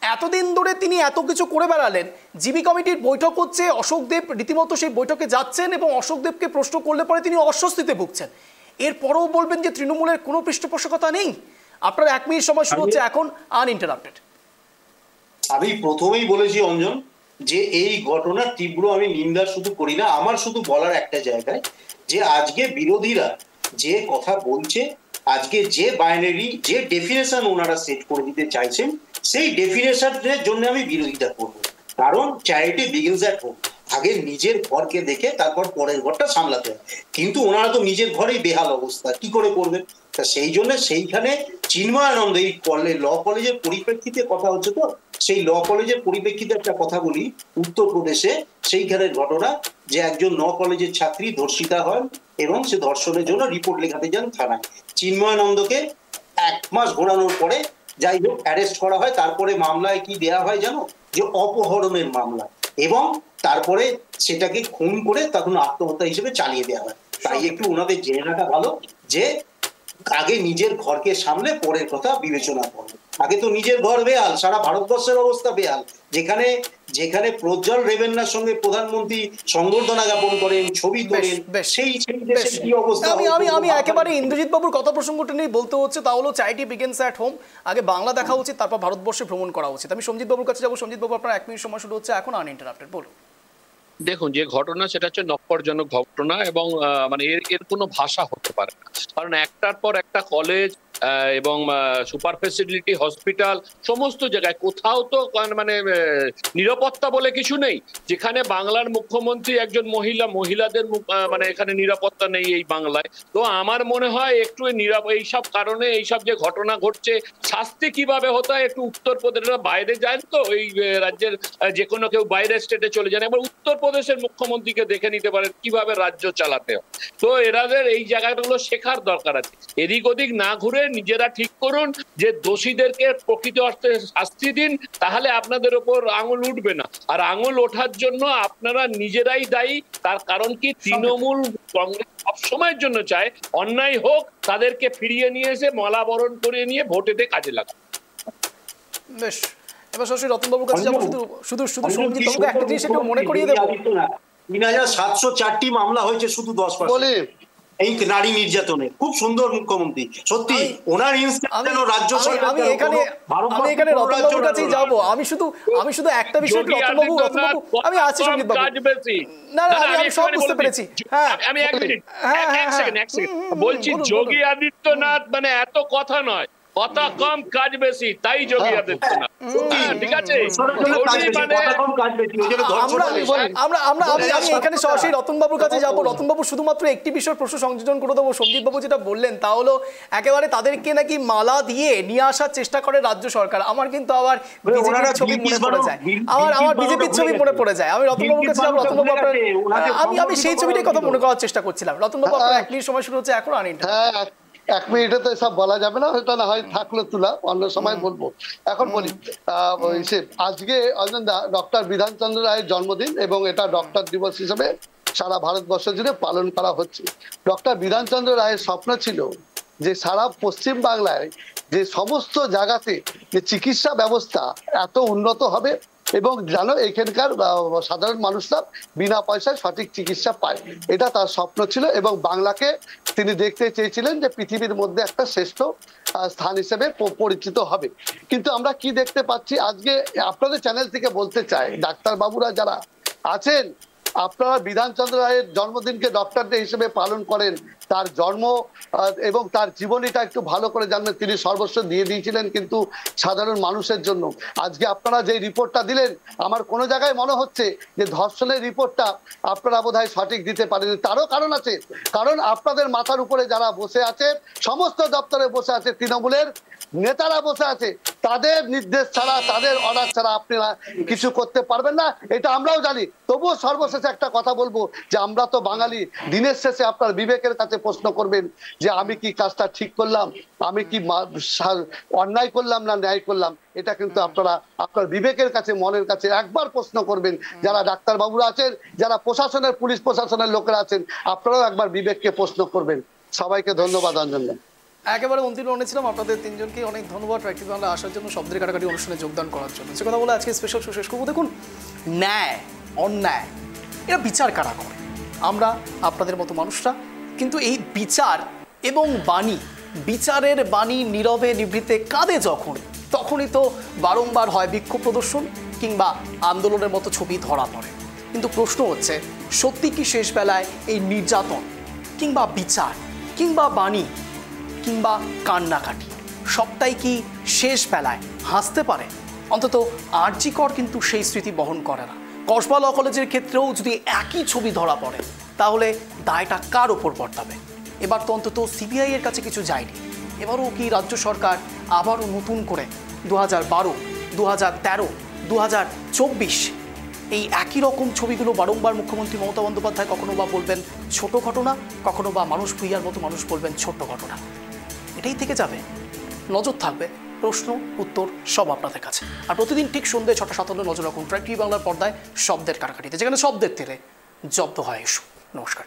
এতদিন ধরে তিনি এত কিছু করে বেড়ালেন, জিবি কমিটির বৈঠক হচ্ছে, অশোক দেব রীতিমতো সেই বৈঠকে যাচ্ছেন এবং অশোক দেবকে প্রশ্ন করলে পরে তিনি অস্বস্তিতে ভুগছেন। এরপরেও বলবেন যে তৃণমূলের কোনো পৃষ্ঠপোষকতা নেই? আপনার 1 মিনিট সময় শুরু হচ্ছে এখন, আনইন্টারাপ্টেড। আমি প্রথমেই বলেছি অঞ্জন যে এই ঘটনার তীব্র আমি নিন্দা শুধু করি না, আমার শুধু বলার একটা জায়গায় যে আজকে বিরোধীরা যে কথা বলছে, আজকে যে বাইনারি যে ডেফিনেশন ওনারা সেট করে দিতে চাইছেন, সেই ডেফিনেশনের জন্য আমি বিরোধিতা করবো। কারণ চ্যারিটি বিগিনস অ্যাট হোম। আগে নিজের ঘরকে দেখে তারপর পরের ঘরটা সামলাতে হয়, কিন্তু ওনারা তো নিজের ঘরেই বেহাল অবস্থা, কি করে করবেন? তা সেই জন্য সেইখানে চিন্ময়ানন্দ এই ল কলেজের পরিপ্রেক্ষিতে কথা হচ্ছে, তো সেই ল কলেজের পরিপ্রেক্ষিতে একটা কথা বলি। উত্তরপ্রদেশে সেইখানের ঘটনা যে একজন ল কলেজের ছাত্রী ধর্ষিতা হয় এবং সে ধর্ষণের জন্য রিপোর্ট লেখাতে যান থানায়। চিন্ময়ানন্দকে 1 মাস ঘোরানোর পরে যাই হোক অ্যারেস্ট করা হয়। তারপরে মামলায় কি দেয়া হয় জানো? যে অপহরণের মামলা, এবং তারপরে সেটাকে খুন করে তখন আত্মহত্যা হিসেবে চালিয়ে দেওয়া হয়। তাই একটু ওনাদের জেনে রাখা ভালো যে আগে নিজের ঘরকে সামলে পরের কথা বিবেচনা করো। আগে তো নিজের ঘর বেহাল, সারা ভারতবর্ষের অবস্থা বেহাল। যেখানে যেখানে প্রজ্জ্বল রেবেন্নার সঙ্গে প্রধানমন্ত্রী সংবর্ধনা জ্ঞাপন করেন, ছবি তোলেন, সেই দেশের কি অবস্থা। আমি একেবারে ইন্দ্রজিৎ বাবুর কথা প্রসঙ্গটা নিয়ে বলতে হচ্ছে, তা হলো চ্যারিটি বিগিনস অ্যাট হোম। আগে বাংলা দেখা উচিত, তারপর ভারতবর্ষে ভ্রমণ করা উচিত। আমি সঞ্জিত বাবুর কাছে যাবো। সঞ্জিত বাবু, আপনার 1 মিনিট সময় শুরু হচ্ছে এখন, আনইন্টারাপ্টেড, বলুন। দেখুন, যে ঘটনা সেটা হচ্ছে নক্করজনক ঘটনা, এবং মানে এর কোনো ভাষা হতে পারে না। কারণ একটার পর একটা কলেজ এবং সুপার ফেসিলিটি হসপিটাল সমস্ত জায়গায় কোথাও তো মানে নিরাপত্তা বলে কিছু নেই। যেখানে বাংলার মুখ্যমন্ত্রী একজন মহিলাদের মানে এখানে নিরাপত্তা নেই এই বাংলায়। তো আমার মনে হয় একটু এইসব কারণে এইসব যে ঘটনা ঘটছে, শাস্তি কিভাবে হতে হয় একটু উত্তরপ্রদেশের বাইরে যায় তো, এই রাজ্যের যে কোনো কেউ বাইরের স্টেটে চলে যান, এবার উত্তরপ্রদেশের মুখ্যমন্ত্রীকে দেখে নিতে পারেন কিভাবে রাজ্য চালাতে হয়। তো এরাদের এই জায়গাগুলো শেখার দরকার আছে। এদিক ওদিক না ঘুরে নিজেরা ঠিক করুন যে দোষীদেরকে প্রকৃত অর্থে শাস্তি দিন, তাহলে আপনাদের ওপর আঙুল উঠবে না। আর আঙুল ওঠার জন্য আপনারা নিজেরাই দায়ী। তার কারণ কি, তৃণমূল কংগ্রেস সবসময়ের জন্য চায় অন্যায় হোক, তাদেরকে ফিরিয়ে নিয়ে এসে মালাবরণ করিয়ে নিয়ে ভোটেতে কাজে লাগান। বেশ, এবার সরাসরি রতনবাবুর কাছে যাবো। শুধু সঞ্জিত বাবুকে একটা জিনিস একটু মনে করিয়ে দেবো। 3704টি মামলা হয়েছে শুধু 10% এই নারী নির্যাতনে। খুব সুন্দর মুখ্যমন্ত্রী, সত্যি ওনার ইনস্ট্রাকশন রাজ্য সরকার। আমি এখানে রতনবাবুর কাছেই যাবো। আমি শুধু একটা বিষয়, রতনবাবু আমি আছি সঞ্জিত বাবু। না আমি সব বুঝতে পেরেছি। হ্যাঁ, আমি এক সেকেন্ড বলছি, যোগী আদিত্যনাথ মানে এত কথা নয়, কথা কম কাজ বেশি, তাই যোগী আদিত্যনাথ। ঠিক আছে, আমি এখানে সরাসরি রতনবাবুর কাছে যাবো। রতনবাবু, শুধুমাত্র একটি বিষয় প্রশ্ন সংযোজন করে দেবো। সঞ্জিত বাবু যেটা বললেন তা হলো একেবারে তাদেরকে নাকি মালা দিয়ে নিয়ে আসার চেষ্টা করে রাজ্য সরকার। আমার কিন্তু আবার বিজেপির ছবি মনে পড়ে যায়, আমার বিজেপির ছবি মনে পড়ে যায়। আমি রতনবাবুর কাছে যাবো। রতনবাবু, আমি সেই ছবিটাই কথা মনে করার চেষ্টা করছিলাম। রতনবাবু, আপনার 1 মিনিট সময় শুরু হচ্ছে এখন, আনইন্টারাপ্টেড। 1 মিনিটে তো সব বলা যাবে না, এটা না হয় থাকলো তুলা, অন্য সময় বলবো। এখন বলি, আজকে ডক্টর বিধানচন্দ্র রায়ের জন্মদিন এবং এটা ডক্টর দিবস হিসেবে সারা ভারতবর্ষ জুড়ে পালন করা হচ্ছে। ডক্টর বিধানচন্দ্র রায়ের স্বপ্ন ছিল যে সারা পশ্চিম বাংলায় যে সমস্ত জায়গাতে যে চিকিৎসা ব্যবস্থা এত উন্নত হবে এবং জানো এখানকার সাধারণ মানুষরা বিনা পয়সায় সঠিক চিকিৎসা পায়, এটা তার স্বপ্ন ছিল। এবং বাংলাকে তিনি দেখতে চেয়েছিলেন যে পৃথিবীর মধ্যে একটা শ্রেষ্ঠ স্থান হিসেবে পরিচিত হবে। কিন্তু আমরা কি দেখতে পাচ্ছি আজকে, আপনাদের চ্যানেল থেকে বলতে চাই, ডাক্তার বাবুরা যারা আছেন, আপনারা বিধানচন্দ্র রায়ের জন্মদিনকে ডক্টর ডে হিসেবে পালন করেন, তার জন্ম এবং তার জীবনীটা একটু ভালো করে জানবেন। তিনি সর্বস্ব দিয়ে দিয়েছিলেন কিন্তু সাধারণ মানুষের জন্য। আজকে আপনারা যে রিপোর্টটা দিলেন, আমার কোনো জায়গায় মনে হচ্ছে যে ধর্ষণের রিপোর্টটা আপনারা বোধহয় সঠিক দিতে পারেন। তারও কারণ আছে, কারণ আপনাদের মাথার উপরে যারা বসে আছে, সমস্ত দপ্তরে বসে আছে তৃণমূলের নেতারা বসে আছে, তাদের নির্দেশ ছাড়া, তাদের অর্ডার ছাড়া আপনারা কিছু করতে পারবেন না, এটা আমরাও জানি। তবুও সর্বশেষে একটা কথা বলবো যে আমরা তো বাঙালি, দিনের শেষে আপনার বিবেকের কাছে প্রশ্ন করবেন যে আমি কি কাজটা ঠিক করলাম, আমি কি অন্যায় করলাম না ন্যায় করলাম। এটা কিন্তু আপনারা আপনার বিবেকের কাছে, মনের কাছে একবার প্রশ্ন করবেন। যারা ডাক্তার বাবুরা আছেন, যারা প্রশাসনের, পুলিশ প্রশাসনের লোকেরা আছেন, আপনারাও একবার বিবেককে প্রশ্ন করবেন। সবাইকে ধন্যবাদ। অঞ্জন, একেবারে অন্তিম ছিলাম। আপনাদের তিনজনকে অনেক ধন্যবাদ ট্র্যাকটিভ বাংলা আসার জন্য, শব্দের কাটাকাটি অনুষ্ঠানে যোগদান করার জন্য। সে কথা বলে আজকে স্পেশাল শো শেষ করবো। দেখুন, ন্যায় অন্যায় এরা বিচার কারা করে? আমরা, আপনাদের মতো মানুষরা। কিন্তু এই বিচার এবং বাণী, বিচারের বাণী নীরবে নিভৃতে কাঁদে যখন, তখনই তো বারংবার হয় বিক্ষোভ প্রদর্শন কিংবা আন্দোলনের মতো ছবি ধরা পড়ে। কিন্তু প্রশ্ন হচ্ছে, সত্যি কি শেষ বেলায় এই নির্যাতন কিংবা বিচার কিংবা বাণী কিংবা কান্নাকাটি সবটাই কি শেষ বেলায় হাসতে পারে? অন্তত আরজি কর কিন্তু সেই স্মৃতি বহন করে না। কসবা ল কলেজের ক্ষেত্রেও যদি একই ছবি ধরা পড়ে, তাহলে দায়টা কার ওপর বর্তাবে? এবার তো অন্তত সিবিআই এর কাছে কিছু যায়নি। এবারও কি রাজ্য সরকার আবারও নতুন করে 2012, 2013, 2024 এই একই রকম ছবিগুলো বারংবার মুখ্যমন্ত্রী মমতা বন্দ্যোপাধ্যায় কখনো বা বলবেন ছোট ঘটনা, কখনো বা মানুষ ভুইয়ার মতো মানুষ বলবেন ছোট্ট ঘটনা? এটাই থেকে যাবে? নজর থাকবে, প্রশ্ন উত্তর সব আপনাদের কাছে। আর প্রতিদিন ঠিক সন্ধ্যে 6:57 নজর রাখুন ট্র্যাকটিভ বাংলার পর্দায় শব্দের কাটাকাটিতে, যেখানে শব্দের তীরে জব্দ হয় ইস্যু। নমস্কার।